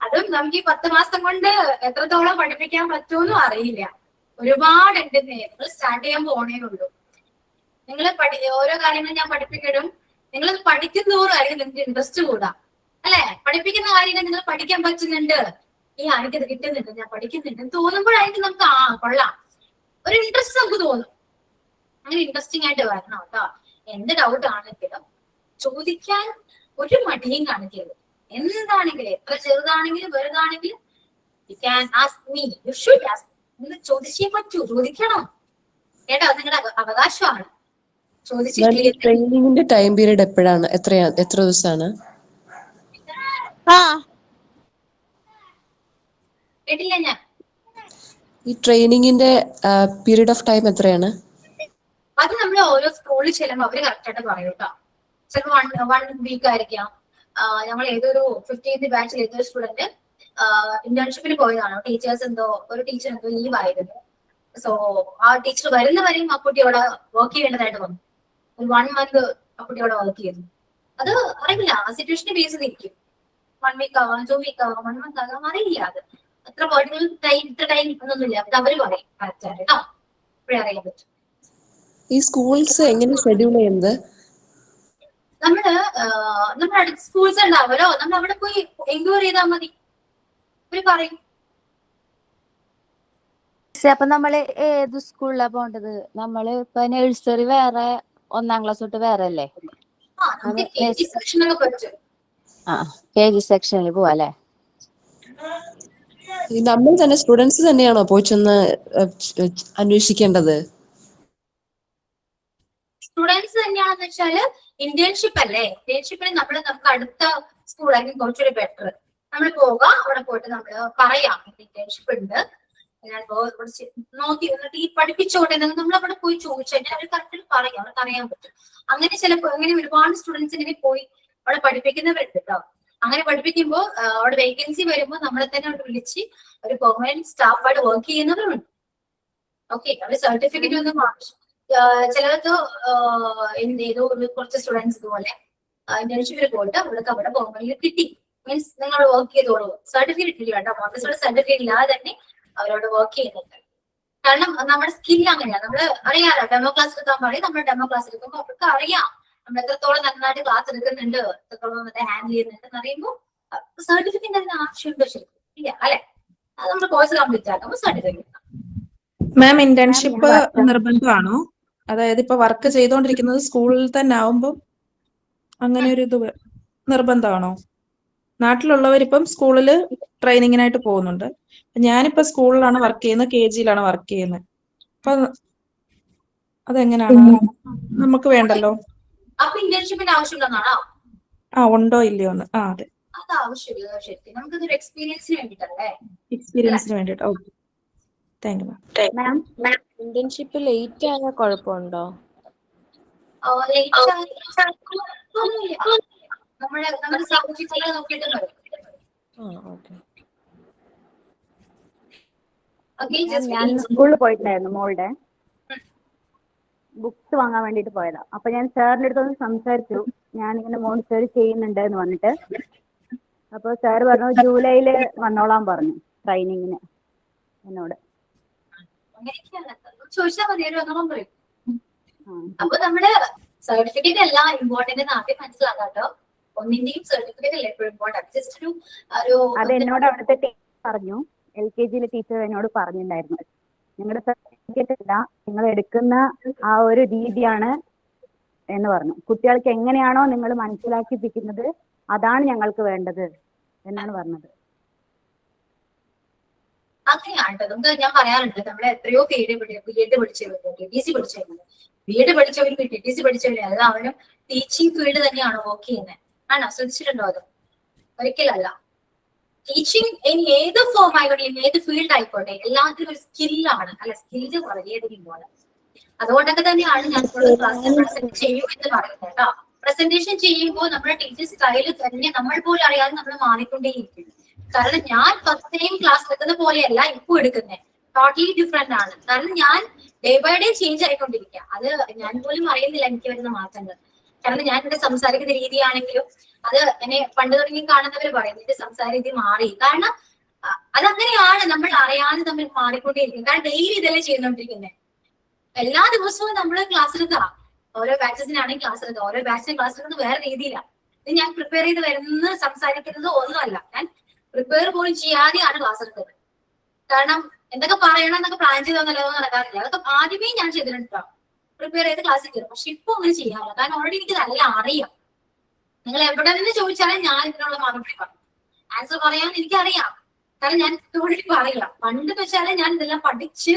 അതും നമുക്ക് ഈ 10 മാസം കൊണ്ട് എത്രത്തോളം പഠിപ്പിക്കാൻ പറ്റുമെന്നും അറിയില്ല. ഒരുപാടുണ്ട്. നിങ്ങൾ സ്റ്റാർട്ട് ചെയ്യാൻ പോണേ ഉള്ളൂ. നിങ്ങൾ ഓരോ കാര്യങ്ങൾ ഞാൻ പഠിപ്പിക്കണം, നിങ്ങൾ പഠിക്കുന്നതോറായിരിക്കും നിങ്ങൾക്ക് ഇൻട്രസ്റ്റ് കൂടാം അല്ലെ. പഠിപ്പിക്കുന്ന കാര്യങ്ങൾ നിങ്ങൾ പഠിക്കാൻ പറ്റുന്നുണ്ട്, എനിക്കത് കിട്ടുന്നുണ്ട്, ഞാൻ പഠിക്കുന്നുണ്ട് തോന്നുമ്പോഴായിരിക്കും നമുക്ക് കൊള്ളാം ഒരു ഇൻട്രസ്റ്റ് നമുക്ക് തോന്നും. അങ്ങനെ ഇൻട്രസ്റ്റിംഗ് ആയിട്ട് വരണം കേട്ടോ. എന്ത് ഡൗട്ട് ആണെങ്കിലും ചോദിക്കാൻ ഒരു മടിയും കാണിക്കരുത്. എന്താണെങ്കിലും, എത്ര ചെറുതാണെങ്കിലും വലുതാണെങ്കിലും you can ask me, you should ask. നിങ്ങൾ ചോദിച്ചേ പറ്റൂ, ചോദിക്കണം കേട്ടോ, നിങ്ങളുടെ അവകാശമാണ്. ട്രെയിനിങ്ങിന്റെ ടൈം പീരീഡ് എപ്പോഴാണ്, എത്ര ദിവസമാണ്? കേട്ടില്ല ഞാൻ. ഈ ട്രെയിനിങ്ങിന്റെ പീരീഡ് ഓഫ് ടൈം എത്രയാണ്? അത് നമ്മൾ ഓരോ സ്കൂളിൽ ചെല്ലുമ്പോൾ അവര് കറക്റ്റ് ആയിട്ട് പറയും കേട്ടോ. ചിലപ്പോൾ 1 വീക്ക് ആയിരിക്കാം. ഞങ്ങൾ ഏതൊരു 15th ബാച്ചിൽ ഏതൊരു സ്റ്റുഡന്റ് ഇന്റേൺഷിപ്പിന് പോയതാണ്. ടീച്ചേഴ്സ് ഒരു ടീച്ചർ എന്തോ ലീവ് ആയിരുന്നു. സോ ആ ടീച്ചർ വരുന്നവരെയും ആ കുട്ടി അവിടെ വർക്ക് ചെയ്യേണ്ടതായിട്ട് വന്നു. ഒരു 1 month ആ കുട്ടി അവിടെ വർക്ക് ചെയ്തു. അത് അറിയില്ല, ആ സിറ്റുവേഷനെ ബേസ് ചെയ്തിരിക്കും. 1 week ആവാം, 2 week ആവാം, 1 month ആകാം, അറിയില്ല. അത് അത്ര പർട്ടിക്കുലർ ഇത്ര ടൈം ഒന്നൊന്നുമില്ല. അത് അവര് പറയും കറക്റ്റ് ആയിട്ട് കേട്ടോ, അപ്പോഴേ അറിയാൻ പറ്റും. ഈ സ്കൂൾസ് എങ്ങനെ ഷെഡ്യൂൾ ചെയ്യുന്നത്? നമ്മുടെ അടുത്ത സ്കൂൾസ് ഉണ്ടാവുമല്ലോ, നമ്മൾ അവിടെ പോയി എൻക്വയറി ചെയ്താൽ മതി, അവര് പറയും. അപ്പൊ നമ്മള് ഏത് സ്കൂളിലാ പോണ്ടത്? നമ്മള് ഇപ്പൊ നഴ്സറി വേറെ, 1ാം ക്ലാസ് തൊട്ട് വേറെ അല്ലേ? KG സെക്ഷനിൽ പോവാ അല്ലേ? നമ്മൾ തന്നെ സ്റ്റുഡൻസ് തന്നെയാണോ പോയി ചെന്ന് അന്വേഷിക്കേണ്ടത്? സ്റ്റുഡൻസ് തന്നെയാണെന്ന് വെച്ചാല് ഇന്റേൺഷിപ്പ് അല്ലേ. ഇന്റേൺഷിപ്പിന് നമുക്ക് അടുത്ത സ്കൂളായിരിക്കും കുറച്ചുകൂടി ബെറ്റർ. നമ്മൾ പോവുക, അവിടെ പോയിട്ട് നമ്മൾ പറയാം ഇന്റേൺഷിപ്പ് ഉണ്ട്, ഞാൻ നോക്കി എന്നിട്ട് ഈ പഠിപ്പിച്ചോട്ടെ നമ്മൾ അവിടെ പോയി ചോദിച്ചു കഴിഞ്ഞാൽ അവർ കറക്റ്റ് പറയും, അവർക്ക് അറിയാൻ പറ്റും. അങ്ങനെ ചിലപ്പോൾ അങ്ങനെ ഒരുപാട് സ്റ്റുഡൻസിനെ പോയി അവിടെ പഠിപ്പിക്കുന്നവരുണ്ട് കേട്ടോ. അങ്ങനെ പഠിപ്പിക്കുമ്പോൾ അവിടെ വേക്കൻസി വരുമ്പോൾ നമ്മളെ തന്നെ അവിടെ വിളിച്ച് ഒരു പെർമനന്റ് സ്റ്റാഫായിട്ട് വർക്ക് ചെയ്യുന്നവരുണ്ട്. ഓക്കെ, അവർ സർട്ടിഫിക്കറ്റ് ഒന്നും ആവശ്യം. ചിലർക്ക് ഏതോ കുറച്ച് സ്റ്റുഡൻസ് ഇതുപോലെ ഇന്റേൺഷിപ്പിൽ പോയിട്ട് അവർക്ക് അവിടെ പെർമനന്റ് കിട്ടി. മീൻസ് നിങ്ങൾ വർക്ക് ചെയ്തോളൂ, സർട്ടിഫിക്കറ്റ് ഇല്ല കേട്ടോ. മോണ്ടസോറി സർട്ടിഫിക്കറ്റ് ഇല്ലാതെ തന്നെ അവരോട് വർക്ക് ചെയ്യുന്നുണ്ട്. കാരണം നമ്മുടെ സ്കിൽ അങ്ങനെയാണ്. നമ്മൾ അറിയാലോ, ഡെമോ ക്ലാസ് എടുക്കാൻ പറയും. നമ്മൾ ഡെമോ ക്ലാസ് എടുക്കുമ്പോൾ അവർക്ക് അറിയാം നമ്മൾ എത്രത്തോളം നന്നായിട്ട് ക്ലാസ് എടുക്കുന്നുണ്ട്, എത്രത്തോളം ഹാൻഡിൽ ചെയ്യുന്നുണ്ട് എന്ന് അറിയുമ്പോൾ സർട്ടിഫിക്കറ്റ് അതിന് ആവശ്യമുണ്ടോ? ശരിക്കും ഇല്ല അല്ലെ. അത് നമ്മുടെ കോഴ്സ് കംപ്ലീറ്റ് ആക്കുമ്പോൾ സർട്ടിഫിക്കറ്റ്. മാം, ഇന്റേൺഷിപ്പ് നിർബന്ധമാണോ? അതായത് ഇപ്പൊ വർക്ക് ചെയ്തോണ്ടിരിക്കുന്നത് സ്കൂളിൽ തന്നെ ആവുമ്പോൾ അങ്ങനെ ഒരു ഇത് നിർബന്ധമാണോ? നാട്ടിലുള്ളവരിപ്പം സ്കൂളില് ട്രെയിനിങ്ങിനായിട്ട് പോകുന്നുണ്ട്. ഞാനിപ്പോ സ്കൂളിലാണ് വർക്ക് ചെയ്യുന്നത്, KGയിലാണ് വർക്ക് ചെയ്യുന്നത്. അപ്പൊ അതെങ്ങനെയാണ്? നമുക്ക് വേണ്ടല്ലോ. അപ്പൊ ഇന്റേൺഷിപ്പിന്റെ ആവശ്യമുണ്ടെന്നാണോ? ഉണ്ടോ ഇല്ലയോ എന്ന്. അതെ, അത് ആവശ്യമില്ല. ശരിക്കും നമുക്കിതൊരു എക്സ്പീരിയൻസിന് വേണ്ടിട്ടല്ലേ. എക്സ്പീരിയൻസിന് വേണ്ടിട്ട്. Okay, thank you ma'am. Internship late ആയ കുഴപ്പമുണ്ടോ? നമ്മുടെ സാഹചര്യങ്ങളെ നോക്കിയിട്ട് ഞാൻ സ്കൂളിൽ പോയിട്ടുണ്ടായിരുന്നു മോളുടെ ബുക്സ് വാങ്ങാൻ വേണ്ടിട്ട് പോയതാ. അപ്പൊ ഞാൻ സാറിന്റെ അടുത്തൊന്ന് സംസാരിച്ചു, ഞാനിങ്ങനെ മോണ്ടിസോറി ചെയ്യുന്നുണ്ട് എന്ന് പറഞ്ഞിട്ട്. അപ്പൊ സാർ പറഞ്ഞു ജൂലൈയില് വന്നോളാൻ പറഞ്ഞു ട്രെയിനിങ്ങിന് എന്നോട്. ചോദിച്ചാൽ മതി, പറയും. അപ്പൊ നമ്മുടെ സർട്ടിഫിക്കറ്റ് എല്ലാം ഇമ്പോർട്ടന്റ് ആദ്യം മനസ്സിലാക്കാട്ടോ. ഒന്നിന്റെയും സർട്ടിഫിക്കറ്റ് അല്ല എപ്പോഴും ഇമ്പോർട്ടന്റ്. ജസ്റ്റ് അത് എന്നോട് അവിടുത്തെ ടീച്ചർ പറഞ്ഞു, LKGയിലെ ടീച്ചർ എന്നോട് പറഞ്ഞിട്ടുണ്ടായിരുന്നു, നിങ്ങളുടെ സർട്ടിഫിക്കറ്റ് അല്ല, നിങ്ങൾ എടുക്കുന്ന ആ ഒരു രീതിയാണ് എന്ന് പറഞ്ഞു. കുട്ടികൾക്ക് എങ്ങനെയാണോ നിങ്ങൾ മനസ്സിലാക്കിപ്പിക്കുന്നത് അതാണ് ഞങ്ങൾക്ക് വേണ്ടത് എന്നാണ് പറഞ്ഞത്. അങ്ങനെയാണ് നമുക്ക് ഞാൻ പറയാറുണ്ട്, നമ്മളെ എത്രയോ പേര് ബിഎഡ് പഠിച്ചവരുണ്ട്, TTC പഠിച്ചവരുണ്ട്. ബിഎഡ് പഠിച്ചവരും TTC പഠിച്ചവരും അത് അവനും ടീച്ചിങ് ഫീൽഡ് തന്നെയാണോ വർക്ക് ചെയ്യുന്നത്? ആണോ? ശ്രദ്ധിച്ചിട്ടുണ്ടോ? അത് ഒരിക്കലല്ല. ടീച്ചിങ് ഇനി ഏത് ഫോം ആയിക്കോട്ടെ, ഏത് ഫീൽഡ് ആയിക്കോട്ടെ, എല്ലാത്തിനും ഒരു സ്കില്ലാണ്. അല്ല, സ്കില്ല് വളരെയധികം പോലെ. അതുകൊണ്ടൊക്കെ തന്നെയാണ് ഞാൻ ക്ലാസ്സിൽ പ്രസന്റ് ചെയ്യും എന്ന് പറയുന്നത് കേട്ടോ. പ്രസന്റേഷൻ ചെയ്യുമ്പോൾ നമ്മുടെ ടീച്ചർ സ്റ്റൈല് തന്നെ നമ്മൾ പോലും അറിയാതെ നമ്മൾ മാറിക്കൊണ്ടേയിരിക്കും. കാരണം ഞാൻ ഫസ്റ്റ് ടൈം ക്ലാസ് എടുക്കുന്ന പോലെയല്ല ഇപ്പൊ എടുക്കുന്നത്, ടോട്ടലി ഡിഫറെന്റ് ആണ്. കാരണം ഞാൻ ഡേ ബൈ ഡേ ചേഞ്ച് ആയിക്കൊണ്ടിരിക്കുക. അത് ഞാൻ പോലും അറിയുന്നില്ല എനിക്ക് വരുന്ന മാറ്റങ്ങൾ. കാരണം ഞാൻ ഇവിടെ സംസാരിക്കുന്ന രീതിയാണെങ്കിലും അത് എന്നെ പണ്ട് തുടങ്ങി കാണുന്നവർ പറയും എന്റെ സംസാര രീതി മാറി. കാരണം അതങ്ങനെയാണ്, നമ്മൾ അറിയാതെ നമ്മൾ മാറിക്കൊണ്ടേയിരിക്കും. കാരണം ഡെയിലി ഇതല്ലേ ചെയ്തുകൊണ്ടിരിക്കുന്നത്. എല്ലാ ദിവസവും നമ്മൾ ക്ലാസ് എടുക്കുക, ഓരോ ബാച്ചസിനാണെങ്കിൽ ക്ലാസ് എടുക്കുക, ഓരോ ബാച്ചിനും ക്ലാസ് എടുക്കുന്നത് വേറെ രീതിയിലാണ്. ഇത് ഞാൻ പ്രിപ്പയർ ചെയ്ത് വരുന്ന സംസാരിക്കുന്നത് ഒന്നുമല്ല, ഞാൻ പ്രിപ്പയർ പോലും ചെയ്യാതെയാണ് ക്ലാസ് എടുത്തത്. കാരണം എന്തൊക്കെ പറയണം എന്നൊക്കെ പ്ലാൻ ചെയ്തൊന്നല്ലോ നടക്കാറില്ല. അതൊക്കെ ആദ്യമേ ഞാൻ ചെയ്തിട്ടുണ്ടോ, പ്രിപ്പയർ ചെയ്ത് ക്ലാസ്സിൽ കയറും. പക്ഷെ ഇപ്പൊ അങ്ങനെ ചെയ്യാറില്ല. കാരണം ഓൾറെഡി എനിക്ക് നല്ല അറിയാം. നിങ്ങൾ എവിടെ നിന്ന് ചോദിച്ചാലും ഞാൻ ഇതിനുള്ള മറുപടി പറയും, ആൻസർ പറയാൻ എനിക്കറിയാം. കാരണം ഞാൻ ഓൾറെഡി പറയില്ല. പണ്ട് വെച്ചാല് ഞാൻ ഇതെല്ലാം പഠിച്ച്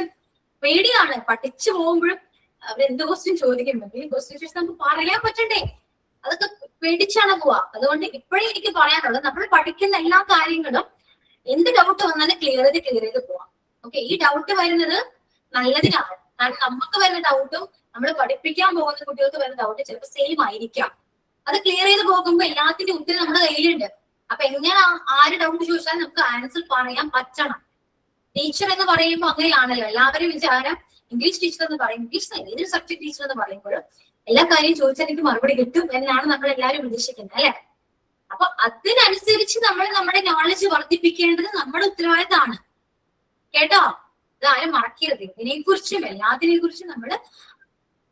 പേടിയാണ്. പഠിച്ചു പോകുമ്പോഴും അവരെന്ത് ക്വസ്റ്റ്യൻ ചോദിക്കുമ്പോൾ ഈ ക്വസ്റ്റ്യൻ ചോദിച്ചാൽ നമുക്ക് പറയാൻ പറ്റണ്ടേ, അതൊക്കെ പേടിച്ചാണ് പോവാ. അതുകൊണ്ട് ഇപ്പോഴേ എനിക്ക് പറയാനുള്ളത്, നമ്മൾ പഠിക്കുന്ന എല്ലാ കാര്യങ്ങളും എന്ത് ഡൗട്ട് വന്നാലും ക്ലിയർ ചെയ്ത് പോവാം. ഓക്കെ, ഈ ഡൗട്ട് വരുന്നത് നല്ലതിനാണ്. കാരണം നമുക്ക് വരുന്ന ഡൗട്ടും നമ്മൾ പഠിപ്പിക്കാൻ പോകുന്ന കുട്ടികൾക്ക് വരുന്ന ഡൗട്ട് ചിലപ്പോൾ സെയിം ആയിരിക്കാം. അത് ക്ലിയർ ചെയ്ത് പോകുമ്പോൾ എല്ലാത്തിന്റെ ഉത്തരം നമ്മുടെ കയ്യിലുണ്ട്. അപ്പൊ എങ്ങനെ ആര് ഡൗട്ട് ചോദിച്ചാലും നമുക്ക് ആൻസർ പറയാൻ പറ്റണം. ടീച്ചർ എന്ന് പറയുമ്പോൾ അങ്ങനെയാണല്ലോ, എല്ലാവരും വിചാരം ഇംഗ്ലീഷ് ടീച്ചർ എന്ന് പറയും, ഇംഗ്ലീഷ് ഏതൊരു സബ്ജക്ട് ടീച്ചർ എന്ന് പറയുമ്പോഴും എല്ലാ കാര്യം ചോദിച്ചാൽ എനിക്ക് മറുപടി കിട്ടും എന്നാണ് നമ്മൾ എല്ലാവരും ഉദ്ദേശിക്കുന്നത്, അല്ലെ? അപ്പൊ അതിനനുസരിച്ച് നമ്മൾ നമ്മുടെ നോളജ് വർദ്ധിപ്പിക്കേണ്ടത് നമ്മുടെ ഉത്തരവാദിത്തമാണ്. കേട്ടോ, ഇതാരും മറക്കരുത്. ഇതിനെക്കുറിച്ചും എല്ലാത്തിനെ കുറിച്ചും നമ്മൾ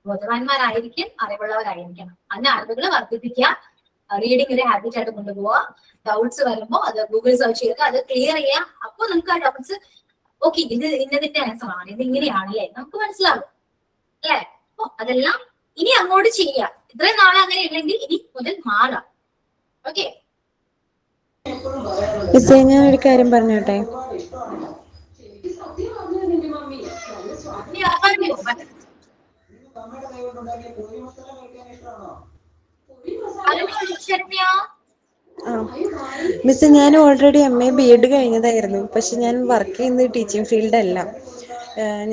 ബോധവാന്മാരായിരിക്കും, അറിവുള്ളവരായിരിക്കണം. അതിന് അറിവുകൾ വർദ്ധിപ്പിക്കുക, റീഡിംഗ് ഒരു ഹാബിറ്റ് ആയിട്ട് കൊണ്ടുപോവുക. ഡൗട്ട്സ് വരുമ്പോൾ അത് ഗൂഗിൾ സെർച്ച് ചെയ്ത് അത് ക്ലിയർ ചെയ്യാം. അപ്പൊ നമുക്ക് ആ ഡൗട്ട്സ് ഓക്കെ, ഇത് ഇന്നതിന്റെ ആൻസർ ആണ്, ഇത് ഇങ്ങനെയാണല്ലേ, നമുക്ക് മനസ്സിലാവും, അല്ലെ? അപ്പൊ അതെല്ലാം ഇനി അങ്ങോട്ട് ചെയ്യാം. ഇത്രയും നാളെ അങ്ങനെ ഇല്ലെങ്കിൽ ഇനി മുതൽ മാറാം. ഓക്കെ, ഞാൻ ഒരു കാര്യം പറഞ്ഞോട്ടെ? മിസ്, ഞാൻ ഓൾറെഡി MA BEd കഴിഞ്ഞതായിരുന്നു. പക്ഷെ ഞാൻ വർക്ക് ചെയ്യുന്നത് ടീച്ചിങ് ഫീൽഡ് അല്ല.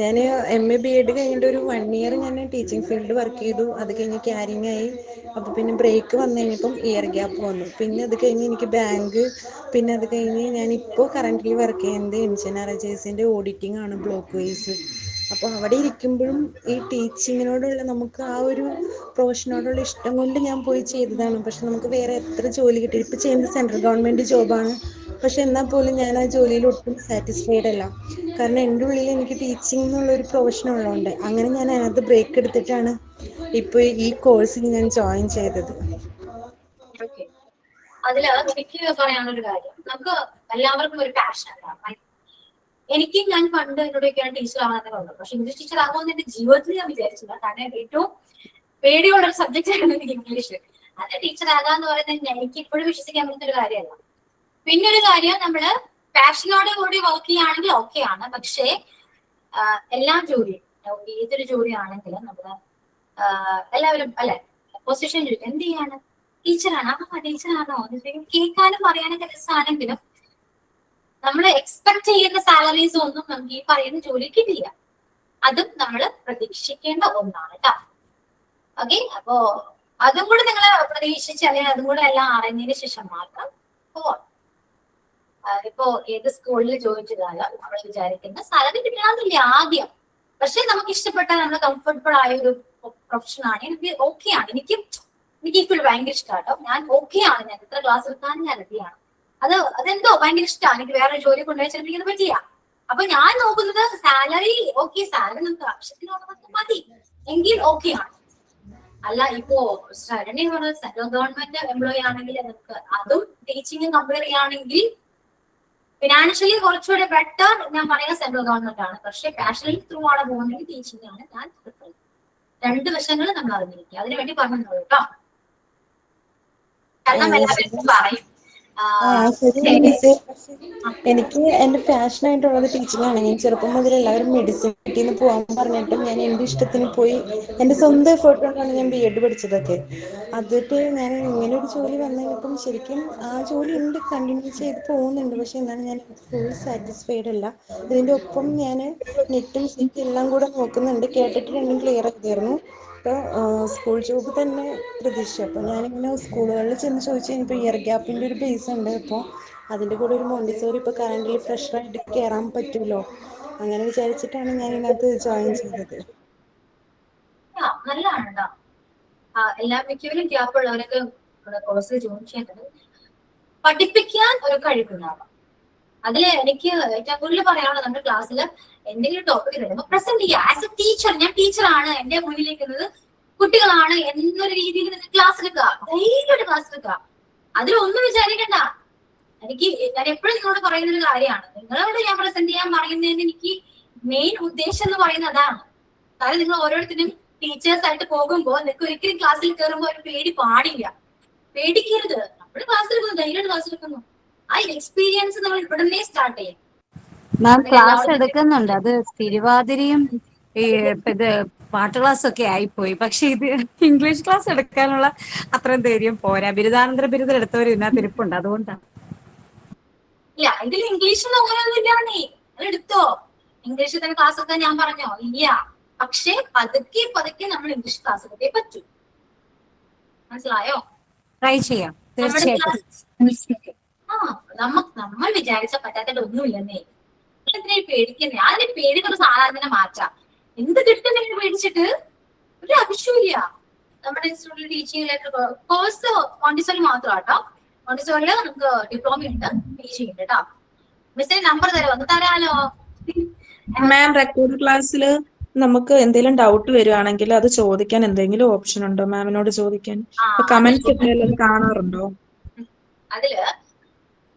ഞാൻ MA BEd കഴിഞ്ഞിട്ട് ഒരു 1 year ഞാൻ ടീച്ചിങ് ഫീൽഡ് വർക്ക് ചെയ്തു. അത് കഴിഞ്ഞ് ക്യാരിങ് ആയി. അപ്പോൾ പിന്നെ ബ്രേക്ക് വന്നു കഴിഞ്ഞപ്പം ഇയർ ഗ്യാപ്പ് വന്നു. പിന്നെ അത് കഴിഞ്ഞ് എനിക്ക് ബാങ്ക്, പിന്നെ അത് കഴിഞ്ഞ് ഞാനിപ്പോൾ കറൻ്റ്ലി വർക്ക് ചെയ്യുന്നത് NRJSന്റെ ഓഡിറ്റിംഗ് ആണ്, ബ്ലോക്ക് വൈസ്. അപ്പോൾ അവിടെ ഇരിക്കുമ്പോഴും ഈ ടീച്ചിങ്ങിനോടുള്ള നമുക്ക് ആ ഒരു പ്രൊഫഷനോടുള്ള ഇഷ്ടം കൊണ്ട് ഞാൻ പോയി ചെയ്തതാണ്. പക്ഷെ നമുക്ക് വേറെ എത്ര ജോലി കിട്ടി, ഇപ്പോൾ ചെയ്യുന്നത് സെൻട്രൽ ഗവൺമെൻറ് ജോബാണ്. പക്ഷെ എന്നാൽ പോലും ഞാൻ ആ ജോലിയിൽ ഒട്ടും സാറ്റിസ്ഫൈഡ് അല്ല. കാരണം എൻ്റെ ഉള്ളിൽ എനിക്ക് ടീച്ചിങ് എന്നുള്ളൊരു പ്രൊഫഷൻ ഉള്ളതുകൊണ്ട് അങ്ങനെ ഞാൻ അതിനകത്ത് ബ്രേക്ക് എടുത്തിട്ടാണ് ഇപ്പോൾ ഈ കോഴ്സിൽ ഞാൻ ജോയിൻ ചെയ്തത്. അതില് എനിക്ക് പറയാനുള്ളൊരു കാര്യം, നമുക്ക് എല്ലാവർക്കും ഒരു പാഷൻ ഉണ്ടാവും. എനിക്ക് ഞാൻ പണ്ട് എന്നോടൊക്കെയാണ് ടീച്ചർ ആവാനൊക്കെ, പക്ഷെ ഇംഗ്ലീഷ് ടീച്ചർ ആകുമെന്ന് എന്റെ ജീവിതത്തിൽ ഞാൻ വിചാരിച്ചില്ല. കാരണം ഏറ്റവും പേടിയുള്ള ഒരു സബ്ജക്റ്റ് ആണ് എനിക്ക് ഇംഗ്ലീഷ്. അത് ടീച്ചർ ആകാന്ന് പറയുന്നത് എനിക്ക് ഇപ്പോഴും വിശ്വസിക്കാൻ പറ്റുന്ന ഒരു കാര്യമല്ല. പിന്നെ ഒരു കാര്യം, നമ്മള് പാഷനോടെ കൂടി വർക്ക് ചെയ്യുകയാണെങ്കിൽ ഓക്കെയാണ്. പക്ഷേ എല്ലാ ജോലിയും, ഏതൊരു ജോലിയാണെങ്കിലും നമ്മള് എല്ലാവരും അല്ലെ പൊസിഷൻ ചോദിക്കും, എന്ത് ചെയ്യാണ്, ടീച്ചറാണ്, ടീച്ചറാണോ കേൾക്കാനും പറയാനൊക്കെ രസമാണെങ്കിലും നമ്മൾ എക്സ്പെക്ട് ചെയ്യുന്ന സാലറീസ് ഒന്നും നമുക്ക് ഈ പറയുന്ന ജോലി കിട്ടില്ല. അതും നമ്മൾ പ്രതീക്ഷിക്കേണ്ട ഒന്നാണ് കേട്ടോ. ഓക്കെ, അപ്പോ അതും കൂടെ നിങ്ങൾ പ്രതീക്ഷിച്ച് അല്ലെങ്കിൽ അതും കൂടെ എല്ലാം അറിഞ്ഞതിന് ശേഷം മാത്രം പോവാം. ഇപ്പോ ഏത് സ്കൂളിൽ ജോയിൻ ചെയ്താലും നമ്മൾ വിചാരിക്കുന്ന സാലറി കിട്ടണമെന്നില്ല ആദ്യം. പക്ഷെ നമുക്ക് ഇഷ്ടപ്പെട്ട നമ്മൾ കംഫർട്ടബിൾ ആയ ഒരു പ്രൊഫഷൻ ആണ്, എനിക്ക് ഓക്കെ ആണ്, എനിക്ക് ഈ ഫീൽഡ് ഭയങ്കര ഇഷ്ടമാട്ടോ, ഞാൻ ഓക്കെ ആണ്, ഞാൻ എത്ര ക്ലാസ് എടുക്കാനും ഞാൻ റെഡിയാണ്. അതെന്തോ ഭയങ്കര ഇഷ്ടമാണ്, എനിക്ക് വേറെ ജോലി കൊണ്ടുപോയി ചിലപ്പിക്കുന്നത് പറ്റില്ല. അപ്പൊ ഞാൻ നോക്കുന്നത് സാലറി, ഓക്കെ സാലറി നമുക്ക് ആവശ്യത്തിനുള്ളത് മതി എങ്കിൽ ഓക്കെ ആണ്. അല്ല ഇപ്പോ ശരണി പറഞ്ഞ സെൻട്രൽ ഗവൺമെന്റ് എംപ്ലോയി ആണെങ്കിൽ നമുക്ക് അതും ടീച്ചിങ് കമ്പയർ ചെയ്യുകയാണെങ്കിൽ ഫിനാൻഷ്യലി കുറച്ചുകൂടെ ബെറ്റർ ഞാൻ പറയുന്നത് സെൻട്രൽ ഗവൺമെന്റ് ആണ്. പക്ഷെ പാഷനലി ത്രൂ ആണ് പോകുന്നെങ്കിൽ ടീച്ചിങ് ആണ് ഞാൻ പ്രിഫർ ചെയ്യുന്നത്. രണ്ട് വശങ്ങൾ നമ്മൾ അറിഞ്ഞിരിക്കുക. അതിനു വേണ്ടി പറഞ്ഞു കേട്ടോ. കാരണം എല്ലാവരും പറയും എനിക്ക് എന്റെ പാഷനായിട്ടുള്ളത് ടീച്ചിങ് ആണ്. ഞാൻ ചെറുപ്പം മുതൽ എല്ലാവരും മെഡിസിൻ പോകാൻ പറഞ്ഞിട്ടും ഞാൻ എന്റെ ഇഷ്ടത്തിന് പോയി എന്റെ സ്വന്തം എഫേർട്ട് കൊണ്ടാണ് ഞാൻ BEd പഠിച്ചതൊക്കെ. അതിട്ട് ഞാൻ ഇങ്ങനെ ഒരു ജോലി വന്നപ്പം ശരിക്കും ആ ജോലി ഉണ്ട്, കണ്ടിന്യൂ ചെയ്ത് പോകുന്നുണ്ട്. പക്ഷെ എന്താണ് ഞാൻ ഫുൾ സാറ്റിസ്ഫൈഡ് അല്ല. ഇതിന്റെ ഒപ്പം ഞാൻ നെറ്റും സീറ്റും എല്ലാം കൂടെ നോക്കുന്നുണ്ട്. കേട്ടിട്ട് രണ്ടും ക്ലിയർ ആക്കിയായിരുന്നു. അപ്പോൾ സ്കൂൾ ജോബ് തന്നെ പ്രതീക്ഷ. അപ്പോൾ ഞാനിങ്ങനെ സ്കൂളുകളിൽ ചെന്ന് ചോദിച്ചു കഴിഞ്ഞപ്പോൾ ഇയർ ഗ്യാപ്പിൻ്റെ ഒരു ബേസ് ഉണ്ട്. അപ്പോൾ അതിൻ്റെ കൂടെ ഒരു മോണ്ടിസോറി ഇപ്പോൾ കറണ്ടിൽ ഫ്രഷറായിട്ട് കയറാൻ പറ്റുമല്ലോ, അങ്ങനെ വിചാരിച്ചിട്ടാണ് ഞാൻ ഇതിനകത്ത് ജോയിൻ ചെയ്തത്. നല്ലതാണ് കേട്ടോ. എല്ലാ മിക്കവരും ഗ്യാപ്പ് ഉള്ളവരൊക്കെ കോഴ്സ് ജോയിൻ ചെയ്യുന്നത് പഠിപ്പിക്കാൻ ഒരു കഴിവുണ്ടാവാം. അതില് എനിക്ക് ഏറ്റവും കൂടുതൽ പറയാനുള്ളത് നമ്മുടെ ക്ലാസ്സിൽ എന്തെങ്കിലും ടോപ്പിക് വരുമ്പോൾ പ്രസന്റ് ചെയ്യുക. ആസ് എ ടീച്ചർ, ഞാൻ ടീച്ചറാണ്, എന്റെ മുന്നിലിരിക്കുന്നത് കുട്ടികളാണ് എന്നൊരു രീതിയിൽ നിങ്ങൾ ക്ലാസ് എടുക്കുക, ധൈര്യമായിട്ട് ക്ലാസ് എടുക്കുക. അതിലൊന്നും വിചാരിക്കണ്ട. ഞാൻ എപ്പോഴും നിങ്ങളോട് പറയുന്ന ഒരു കാര്യമാണ്, നിങ്ങളോട് ഞാൻ പ്രസന്റ് ചെയ്യാൻ പറയുന്നതിന് എനിക്ക് മെയിൻ ഉദ്ദേശം എന്ന് പറയുന്നത് അതാണ്. കാരണം നിങ്ങൾ ഓരോരുത്തരും ടീച്ചേഴ്സ് ആയിട്ട് പോകുമ്പോൾ നിങ്ങൾക്ക് ഒരിക്കലും ക്ലാസ്സിൽ കയറുമ്പോൾ ഒരു പേടി പാടില്ല. പേടിക്കരുത്. നമ്മൾ ക്ലാസ് എടുക്കുന്നു, ധൈര്യമായിട്ട് ക്ലാസ് എടുക്കുന്നു. ആ എക്സ്പീരിയൻസ് നമ്മൾ ഇവിടെ നിന്നേ സ്റ്റാർട്ട് ചെയ്യും. മാം ക്ലാസ് എടുക്കുന്നുണ്ട്, അത് തിരുവാതിരയും ഇത് പാട്ട് ക്ലാസ് ഒക്കെ ആയിപ്പോയി. പക്ഷെ ഇത് ഇംഗ്ലീഷ് ക്ലാസ് എടുക്കാനുള്ള അത്രയും ധൈര്യം പോരാ. ബിരുദാനന്തര ബിരുദം എടുത്തവർ ഇതിനകത്ത് ഇരിപ്പുണ്ട്, അതുകൊണ്ടാണ്. ഇല്ല, ഇതിൽ ഇംഗ്ലീഷ് അങ്ങനെയൊന്നും ഇല്ലാന്നേ. എടുത്തോ ഇംഗ്ലീഷിൽ തന്നെ ക്ലാസ് ഒക്കെ ഞാൻ പറഞ്ഞോ? ഇല്ല. പക്ഷെ പതുക്കെ പതുക്കെ നമ്മൾ ഇംഗ്ലീഷ് ക്ലാസ് എടുത്തേ പറ്റൂ. മനസ്സിലായോ? ട്രൈ ചെയ്യാം തീർച്ചയായിട്ടും. നമ്മൾ വിചാരിച്ച പറ്റാത്ത ഒന്നുമില്ലെന്നേ. എന്തിനാ പേടിക്കുന്നേ? അതിന് പേടി ഒരു സാധാരണ മാറ്റാം. എന്ത് കിട്ടും നിങ്ങൾ പേടിച്ചിട്ട്? ഒരു ആവശ്യമില്ല. നമ്മുടെ ഇൻസ്റ്റിറ്റ്യൂട്ടിൽ ടീച്ചിങ്ങിലേക്ക് കോഴ്സ് മോണ്ടിസോറി മാത്രം കേട്ടോ. മോണ്ടിസോറിയില് നമുക്ക് ഡിപ്ലോമ ഉണ്ട്, PG ഉണ്ട് കേട്ടോ. മിസ്സിന്റെ നമ്പർ തരാലോ? മാം റെക്കോർഡ് ക്ലാസ്സിൽ നമുക്ക് എന്തെങ്കിലും ഡൗട്ട് വരുവാണെങ്കിൽ അത് ചോദിക്കാൻ എന്തെങ്കിലും ഓപ്ഷൻ ഉണ്ടോ മാമിനോട് ചോദിക്കാൻ? കമന്റ്സ് ഒക്കെ കാണാറുണ്ടോ? അതില്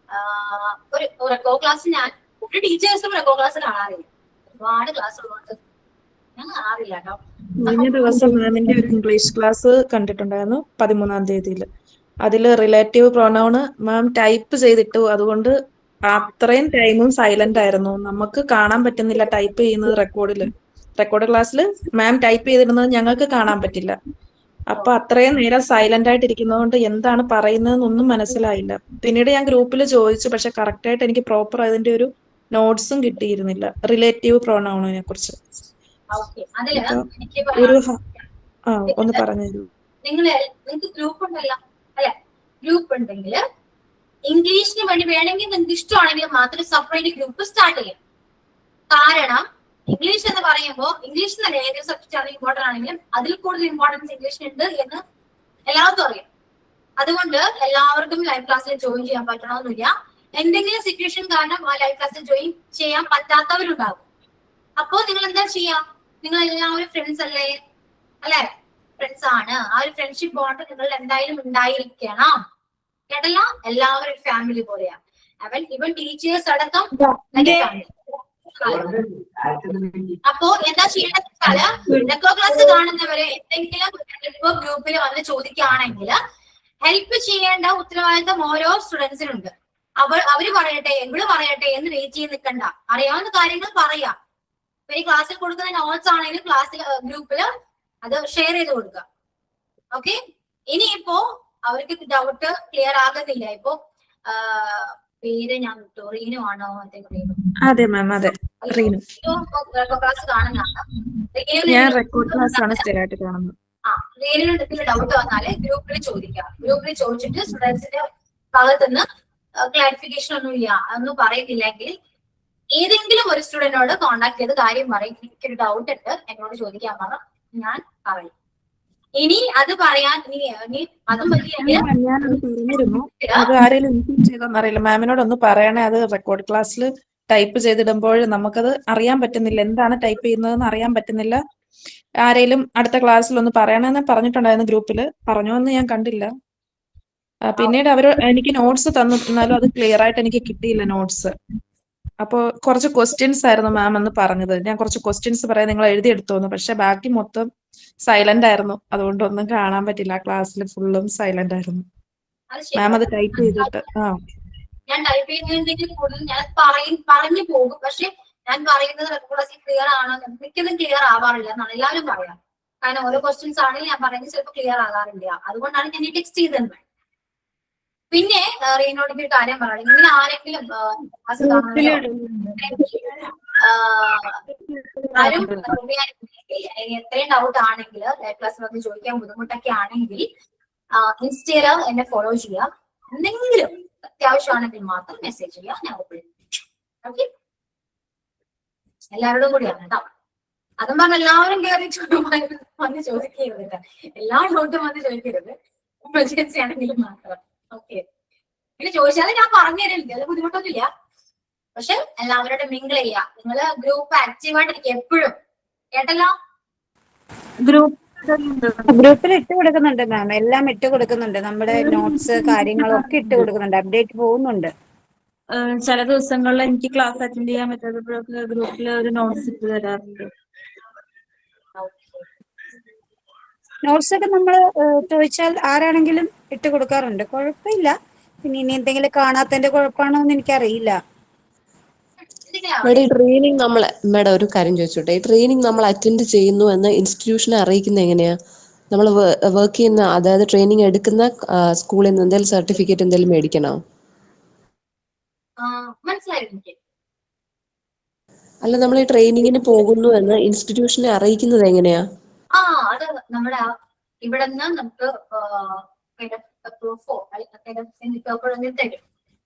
ഒരു റെക്കോർഡ് ക്ലാസ് ഞാൻ ഒരു ടീച്ചേഴ്സും റെക്കോർഡ് ക്ലാസ് കാണാറില്ല. ഒരുപാട് ക്ലാസ് ഉള്ളതുകൊണ്ട് ഞാൻ കാണാറില്ല കേട്ടോ. കഴിഞ്ഞ ദിവസം മാമിന്റെ ഒരു ഇംഗ്ലീഷ് ക്ലാസ് കണ്ടിട്ടുണ്ടായിരുന്നു 13-ാം തീയതിയിൽ. അതില് റിലേറ്റീവ് പ്രൊനൗണ് മാം ടൈപ്പ് ചെയ്തിട്ടു. അതുകൊണ്ട് അത്രയും ടൈമും സൈലന്റ് ആയിരുന്നു. നമുക്ക് കാണാൻ പറ്റുന്നില്ല ടൈപ്പ് ചെയ്യുന്നത് റെക്കോർഡ് ക്ലാസ്സിൽ മാം ടൈപ്പ് ചെയ്തിരുന്നത് ഞങ്ങൾക്ക് കാണാൻ പറ്റില്ല. അപ്പൊ അത്രയും നേരം സൈലന്റ് ആയിട്ട് ഇരിക്കുന്നതുകൊണ്ട് എന്താണ് പറയുന്നതെന്നൊന്നും മനസ്സിലായില്ല. പിന്നീട് ഞാൻ ഗ്രൂപ്പിൽ ചോദിച്ചു, പക്ഷെ കറക്റ്റ് ആയിട്ട് എനിക്ക് പ്രോപ്പർ അതിന്റെ ഒരു നോട്ട്സും കിട്ടിയിരുന്നില്ല റിലേറ്റീവ് പ്രൊനൗണിനെ കുറിച്ച്. ഒന്ന് പറഞ്ഞു തരൂ. നിങ്ങൾക്ക് ഗ്രൂപ്പ് ഉണ്ടല്ലോ അല്ലെ? ഗ്രൂപ്പ് ഉണ്ടെങ്കിൽ ഇംഗ്ലീഷിന് വേണ്ടി വേണമെങ്കിൽ നിങ്ങൾക്ക് ഇഷ്ടമാണെങ്കിൽ മാത്രം സെപ്പറേറ്റ് ഗ്രൂപ്പ് സ്റ്റാർട്ട് ചെയ്യാം. കാരണം ഇംഗ്ലീഷ് എന്ന് പറയുമ്പോൾ ഇംഗ്ലീഷ് തന്നെ ഏത് സബ്ജക്റ്റ് ആണ് ഇമ്പോർട്ടന്റ് ആണെങ്കിലും അതിൽ കൂടുതൽ ഇമ്പോർട്ടൻസ് ഇംഗ്ലീഷിന് ഉണ്ട് എന്ന് എല്ലാവർക്കും അറിയാം. അതുകൊണ്ട് എല്ലാവർക്കും ലൈവ് ക്ലാസ്സിൽ ജോയിൻ ചെയ്യാൻ പറ്റണമെന്നില്ല. എന്തെങ്കിലും സിറ്റുവേഷൻ കാരണം ആ ലൈവ് ക്ലാസ്സിൽ ജോയിൻ ചെയ്യാൻ പറ്റാത്തവരുണ്ടാകും. അപ്പോ നിങ്ങൾ എന്താ ചെയ്യാം? നിങ്ങൾ എല്ലാവരും ഫ്രണ്ട്സ് അല്ലേ? ഫ്രണ്ട്സ് ആണ്. ആ ഒരു ഫ്രണ്ട്ഷിപ്പ് ബോണ്ട് നിങ്ങൾ എന്തായാലും ഉണ്ടായിരിക്കണം. കേട്ടല്ല? എല്ലാവരും ഫാമിലി പോലെയാ. ഇവൻ ടീച്ചേഴ്സ് അടക്കം ഫാമിലി. അപ്പോ എന്താ ചെയ്യേണ്ടത് വെച്ചാല് റെക്കോ ക്ലാസ് കാണുന്നവരെ എന്തെങ്കിലും ഗ്രൂപ്പിൽ വന്ന് ചോദിക്കുകയാണെങ്കിൽ ഹെൽപ്പ് ചെയ്യേണ്ട ഉത്തരവാദിത്തം ഓരോ സ്റ്റുഡൻസിനുണ്ട്. അവര് പറയട്ടെ, എവിടെ പറയട്ടെ എന്ന് വെയിറ്റ് ചെയ്ത് നിൽക്കണ്ട. അറിയാവുന്ന കാര്യങ്ങൾ പറയാം. ഈ ക്ലാസ്സിൽ കൊടുക്കുന്ന നോട്ട്സ് ആണെങ്കിലും ക്ലാസ്സിൽ ഗ്രൂപ്പില് അത് ഷെയർ ചെയ്ത് കൊടുക്കുക. ഓക്കെ. ഇനിയിപ്പോ അവർക്ക് ഡൗട്ട് ക്ലിയർ ആകുന്നില്ല. ഇപ്പോ പേര് ഞാൻ വിട്ടു, റീനു ആണോ? അതെ മാം, അതെ റീനു. ക്ലാസ് കാണുന്നതാണ്. ഞാൻ റെക്കോർഡ് ക്ലാസ് ആണ് സ്ഥിരമായിട്ട് കാണുന്നത്. റീനുവിന് എന്തെങ്കിലും ഡൗട്ട് വന്നാല് ഗ്രൂപ്പിൽ ചോദിക്കാം. ഗ്രൂപ്പിൽ ചോദിച്ചിട്ട് സ്റ്റുഡൻസിന്റെ ഭാഗത്തുനിന്ന് ക്ലാരിഫിക്കേഷൻ ഒന്നും ഇല്ല ഒന്നും പറയുന്നില്ലെങ്കിൽ ഏതെങ്കിലും ഒരു സ്റ്റുഡന്റിനോട് കോൺടാക്ട് ചെയ്ത് കാര്യം പറയും. എനിക്കൊരു ഡൗട്ട് ഉണ്ട്, എന്നോട് ചോദിക്കാൻ പറഞ്ഞു, ഞാൻ പറയും. ഇനി അത് പറയാൻ അതും പറഞ്ഞിരുന്നു. അത് ആരെങ്കിലും ഇൻഫോം ചെയ്തോന്നറിയില്ല. മാമിനോട് ഒന്ന് പറയണേ. അത് റെക്കോർഡ് ക്ലാസ്സിൽ ടൈപ്പ് ചെയ്തിടുമ്പോൾ നമുക്കത് അറിയാൻ പറ്റുന്നില്ല, എന്താണ് ടൈപ്പ് ചെയ്യുന്നതെന്ന് അറിയാൻ പറ്റുന്നില്ല. ആരെങ്കിലും അടുത്ത ക്ലാസ്സിൽ ഒന്ന് പറയണമെന്ന് പറഞ്ഞിട്ടുണ്ടായിരുന്നു ഗ്രൂപ്പിൽ. പറഞ്ഞോന്ന് ഞാൻ കണ്ടില്ല. പിന്നീട് അവര് എനിക്ക് നോട്ട്സ് തന്നാലും അത് ക്ലിയർ ആയിട്ട് എനിക്ക് കിട്ടിയില്ല നോട്ട്സ്. അപ്പോ കുറച്ച് ക്വസ്റ്റ്യൻസ് ആയിരുന്നു മാം എന്ന് പറഞ്ഞത്. ഞാൻ കുറച്ച് ക്വസ്റ്റ്യൻസ് പറയാൻ നിങ്ങൾ എഴുതിയെടുത്തോന്നു. പക്ഷെ ബാക്കി മൊത്തം സൈലന്റ് ആയിരുന്നു, അതുകൊണ്ടൊന്നും കാണാൻ പറ്റില്ല. ക്ലാസ്സിൽ ഫുള്ളും സൈലന്റ് ആയിരുന്നു. അത് മാം അത് ശരിയാണ്. ടൈപ്പ് ചെയ്തിട്ട് ഞാൻ ടൈപ്പ് ചെയ്യുന്നതിൽ കൂടുതൽ ഞാൻ പറഞ്ഞു പോകും, പക്ഷെ ഞാൻ പറയുന്നത് റെക്കോർഡ്സിൽ ക്ലിയർ ആണ്, മിക്കതും ക്ലിയർ ആവാറില്ല എന്നാണ് എല്ലാവരും പറയാം. കാരണം ഓരോ ക്വസ്റ്റ്യൻസ് ആണെങ്കിൽ ഞാൻ പറയുന്നത് ചിലപ്പോൾ ക്ലിയർ ആകാറില്ല. അതുകൊണ്ടാണ് ഞാൻ ഈ ടെക്സ്റ്റ് ചെയ്തത്. പിന്നെ റീനോടിന്റെ ഒരു കാര്യം പറയാം, ഇങ്ങനെ ആരെങ്കിലും ആരും എത്രയും ഡൗട്ട് ആണെങ്കിൽ ക്ലാസ് വന്ന് ചോദിക്കാൻ ബുദ്ധിമുട്ടൊക്കെ ആണെങ്കിൽ ഇൻസ്റ്റയില് എന്നെ ഫോളോ ചെയ്യുക. എന്തെങ്കിലും അത്യാവശ്യമാണെങ്കിൽ മാത്രം മെസ്സേജ് ചെയ്യുക, ഞാൻ ഓക്കെ. എല്ലാവരോടും കൂടിയാണ് കേട്ടോ. അതും പറഞ്ഞ എല്ലാവരും കയറി വന്ന് ചോദിക്കരുത്, എല്ലാ ഡൗട്ടും വന്ന് ചോദിക്കരുത്, എമർജൻസി ആണെങ്കിലും മാത്രം. ഓക്കെ, പിന്നെ ചോദിച്ചാൽ ഞാൻ പറഞ്ഞു തരില്ല, അത് ബുദ്ധിമുട്ടൊന്നുമില്ല. പക്ഷെ എല്ലാവരോടും മിങ്കിൾ ചെയ്യുക. നിങ്ങള് ഗ്രൂപ്പ് ആക്റ്റീവായിട്ടിരിക്കുക എപ്പോഴും, കേട്ടല്ലോ? ഗ്രൂപ്പിൽ ഇട്ട് കൊടുക്കുന്നുണ്ട് മാം, എല്ലാം ഇട്ട് കൊടുക്കുന്നുണ്ട്. നമ്മുടെ നോട്ട്സ് കാര്യങ്ങളൊക്കെ ഇട്ട് കൊടുക്കുന്നുണ്ട്, അപ്ഡേറ്റ് പോകുന്നുണ്ട്. ചില ദിവസങ്ങളിൽ എനിക്ക് ക്ലാസ് അറ്റൻഡ് ചെയ്യാൻ പറ്റാത്തപ്പോഴൊക്കെ ഗ്രൂപ്പിൽ ഒരു നോട്ട്സ് ഇട്ട് തരാറുണ്ട്. നോട്ട്സ് ഒക്കെ നമ്മൾ ചോദിച്ചാൽ ആരാണെങ്കിലും ഇട്ട് കൊടുക്കാറുണ്ട്, കുഴപ്പമില്ല. പിന്നെ ഇനി എന്തെങ്കിലും കാണാത്തതിന്റെ കുഴപ്പമാണോ എന്ന് എനിക്കറിയില്ല. മേഡം, ഈ ട്രെയിനിങ് മേഡം ഒരു കാര്യം ചോദിച്ചോട്ടെ, ഈ ട്രെയിനിങ് നമ്മൾ അറ്റൻഡ് ചെയ്യുന്നു എന്ന് ഇൻസ്റ്റിറ്റ്യൂഷനെ അറിയിക്കുന്നത് എങ്ങനെയാ? നമ്മൾ വർക്ക് ചെയ്യുന്ന, അതായത് ട്രെയിനിങ് എടുക്കുന്ന സ്കൂളിൽ നിന്ന് എന്തെങ്കിലും സർട്ടിഫിക്കറ്റ് എന്തെങ്കിലും മേടിക്കണോ? അല്ല, നമ്മൾ ഈ ട്രെയിനിങ്ങിന് പോകുന്നു എന്ന് ഇൻസ്റ്റിറ്റ്യൂഷനെ അറിയിക്കുന്നത് എങ്ങനെയാ? അത് നമ്മുടെ ഇവിടെ നിന്ന് നമുക്ക് പ്രൂഫോ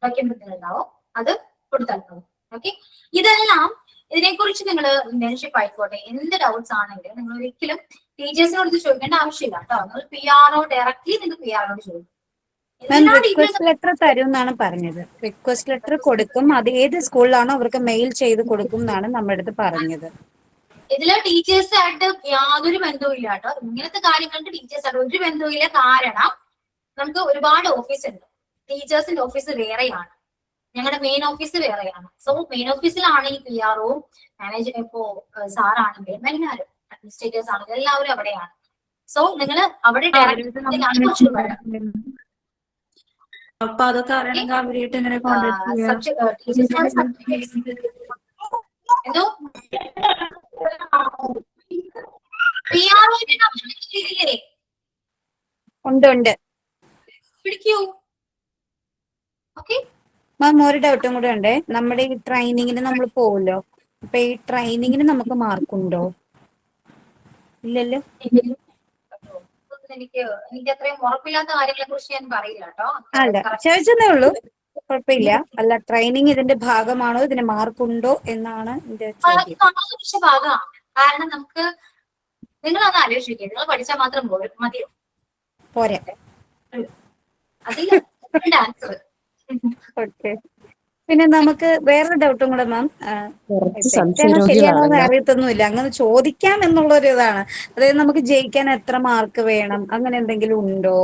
ഡോക്യുമെന്റുണ്ടാവും, അത് കൊടുത്താൽ മതി. ഓക്കെ, ഇതെല്ലാം ഇതിനെക്കുറിച്ച് നിങ്ങൾ ഇന്റേൺഷിപ്പ് ആയിക്കോട്ടെ എന്ത് ഡൗട്ട്സ് ആണെങ്കിലും നിങ്ങൾ ഒരിക്കലും ടീച്ചേഴ്സിനോട് ചോദിക്കേണ്ട ആവശ്യമില്ല കേട്ടോ. നിങ്ങൾ PR ഡയറക്റ്റ്ലി നിങ്ങൾ PR ചോദിക്കും. റിക്വസ്റ്റ് ലെറ്റർ തരും എന്നാണ് പറഞ്ഞത്. റിക്വസ്റ്റ് ലെറ്റർ കൊടുക്കും, അത് ഏത് സ്കൂളിലാണോ അവർക്ക് മെയിൽ ചെയ്ത് കൊടുക്കും എന്നാണ് നമ്മുടെ അടുത്ത് പറഞ്ഞത്. ഇതില് ടീച്ചേഴ്സായിട്ട് യാതൊരു ബന്ധവും ഇല്ല കേട്ടോ. ഇങ്ങനത്തെ കാര്യങ്ങൾക്ക് ടീച്ചേഴ്സായിട്ട് ഒരു ബന്ധവും ഇല്ല. കാരണം നമുക്ക് ഒരുപാട് ഓഫീസ് ഉണ്ട്. ടീച്ചേഴ്സിന്റെ ഓഫീസ് വേറെയാണ്, ഞങ്ങളുടെ മെയിൻ ഓഫീസ് വേറെയാണ്. സോ മെയിൻ ഓഫീസിലാണ് ഈ PRO മാനേജർ, ഇപ്പോ സാറാണെങ്കിലും എല്ലാവരും അഡ്മിനിസ്ട്രേറ്റേഴ്സ് ആണെങ്കിലും എല്ലാവരും അവിടെയാണ്. സോ നിങ്ങൾ അവിടെ അപ്പൊ അതൊക്കെ അറിയണമെങ്കിൽ അവരായിട്ട് എങ്ങനെ കോൺടാക്ട് എന്തോ ഉണ്ട് പിടിക്കൂ. ഓക്കെ മാം, ഒരു ഡൗട്ടും കൂടെ ഉണ്ട്. നമ്മുടെ ഈ ട്രെയിനിങ്ങിന് നമ്മൾ പോവല്ലോ, അപ്പൊ ഈ ട്രെയിനിങ്ങിന് നമുക്ക് മാർക്കുണ്ടോ? ഇല്ലല്ലോ. എനിക്ക് അത്രയും ഉറപ്പില്ലാത്ത കാര്യങ്ങളെ കുറിച്ച് ഞാൻ പറയില്ല കേട്ടോ. അല്ല, ചോദിച്ചതേ ഉള്ളൂ, കുഴപ്പമില്ല. അല്ല, ട്രെയിനിങ് ഇതിന്റെ ഭാഗമാണോ, ഇതിന് മാർക്കുണ്ടോ എന്നാണ് എന്റെ ചോദ്യം. ഭാഗമാണ്. കാരണം നമുക്ക് നിങ്ങളത് ആലോചിക്കുക, നിങ്ങൾ പഠിച്ചാൽ മാത്രം മതിയോ? പോരെ. അതില്ല ആൻസർ. ഓക്കെ, പിന്നെ നമുക്ക് വേറൊരു ഡൗട്ടും കൂടെ മാം. ശരിയാണോ എന്ന് അറിയത്തൊന്നുമില്ല, അങ്ങനെ ചോദിക്കാം എന്നുള്ളൊരു ഇതാണ്. അതായത് നമുക്ക് ജയിക്കാൻ എത്ര മാർക്ക് വേണം, അങ്ങനെ എന്തെങ്കിലും ഉണ്ടോ?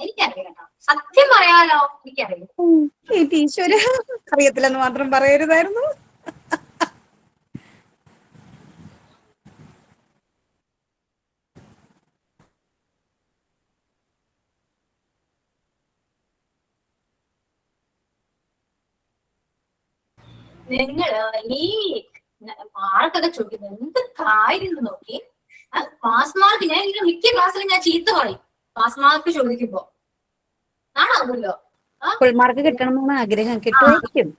എനിക്കറിയാം, സത്യം പറയാലോ, എനിക്കറിയാം. ഈശ്വര, അറിയത്തില്ലെന്ന് മാത്രം പറയരുതായിരുന്നു. നിങ്ങള് ഈ മാർക്കൊക്കെ ചോദിക്കുന്നത് എന്ത് കാര്യം നോക്കി. പാസ് മാർക്ക് ഞാൻ മിക്ക ക്ലാസ്സിലും ഞാൻ ചീത്ത പറയും പാസ് മാർക്ക് ചോദിക്കുമ്പോ. ആണാവുമല്ലോ, ഫുൾ മാർക്ക് കിട്ടണം എന്നാണ് ആഗ്രഹം. കിട്ടുമായിരിക്കും.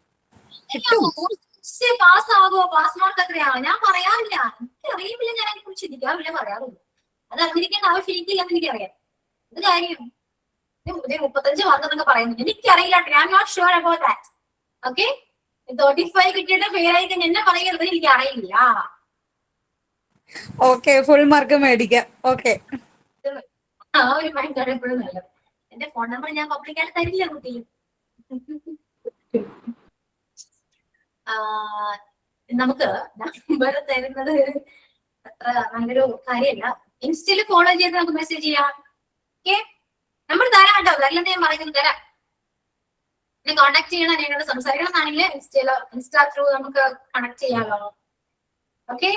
പാസ് ആകുമോ, പാസ് മാർക്ക് എത്രയാണോ ഞാൻ പറയാറില്ല. എനിക്ക് അറിയില്ല, ഞാൻ അതിനെ കുറിച്ച് ചിന്തിക്കാറില്ല, പറയാറില്ല. അത് അറിഞ്ഞിരിക്കേണ്ട ആവശ്യം എനിക്കില്ലെന്ന് എനിക്കറിയാം. ഇത് കാര്യം 35 മാർക്ക് എന്നൊക്കെ പറയുന്നത് എനിക്കറിയില്ല. I am not sure about that. Okay, 35 കിട്ടിയിട്ട് ഫെയിലായി കഴിഞ്ഞാൽ എന്നെ പറയരുത്, എനിക്ക് അറിയില്ല. ഓക്കെ, ഫുൾ മാർക്ക് മേടിക്കാം. ഓക്കെ, ആ ഒരു മൈൻഡാണ് എപ്പോഴും നല്ലത്. എന്റെ ഫോൺ നമ്പർ ഞാൻ പബ്ലിക്കായിട്ട് തരില്ല കുട്ടി. നമുക്ക് നമ്പർ തരുന്നത് അത്ര നല്ലൊരു കാര്യമല്ല. ഇൻസ്റ്റയിൽ ഫോളോ ചെയ്ത് നമുക്ക് മെസ്സേജ് ചെയ്യാം. ഓക്കെ, നമ്പർ തരാം കേട്ടോ, തരില്ലെന്ന് ഞാൻ പറയുന്നത് തരാം. എന്നെ കോൺടാക്ട് ചെയ്യണം, എന്നോട് സംസാരിക്കണം എന്നാണെങ്കിൽ ഇൻസ്റ്റാ ത്രൂ നമുക്ക് കണക്ട് ചെയ്യാമല്ലോ. ഓക്കെ,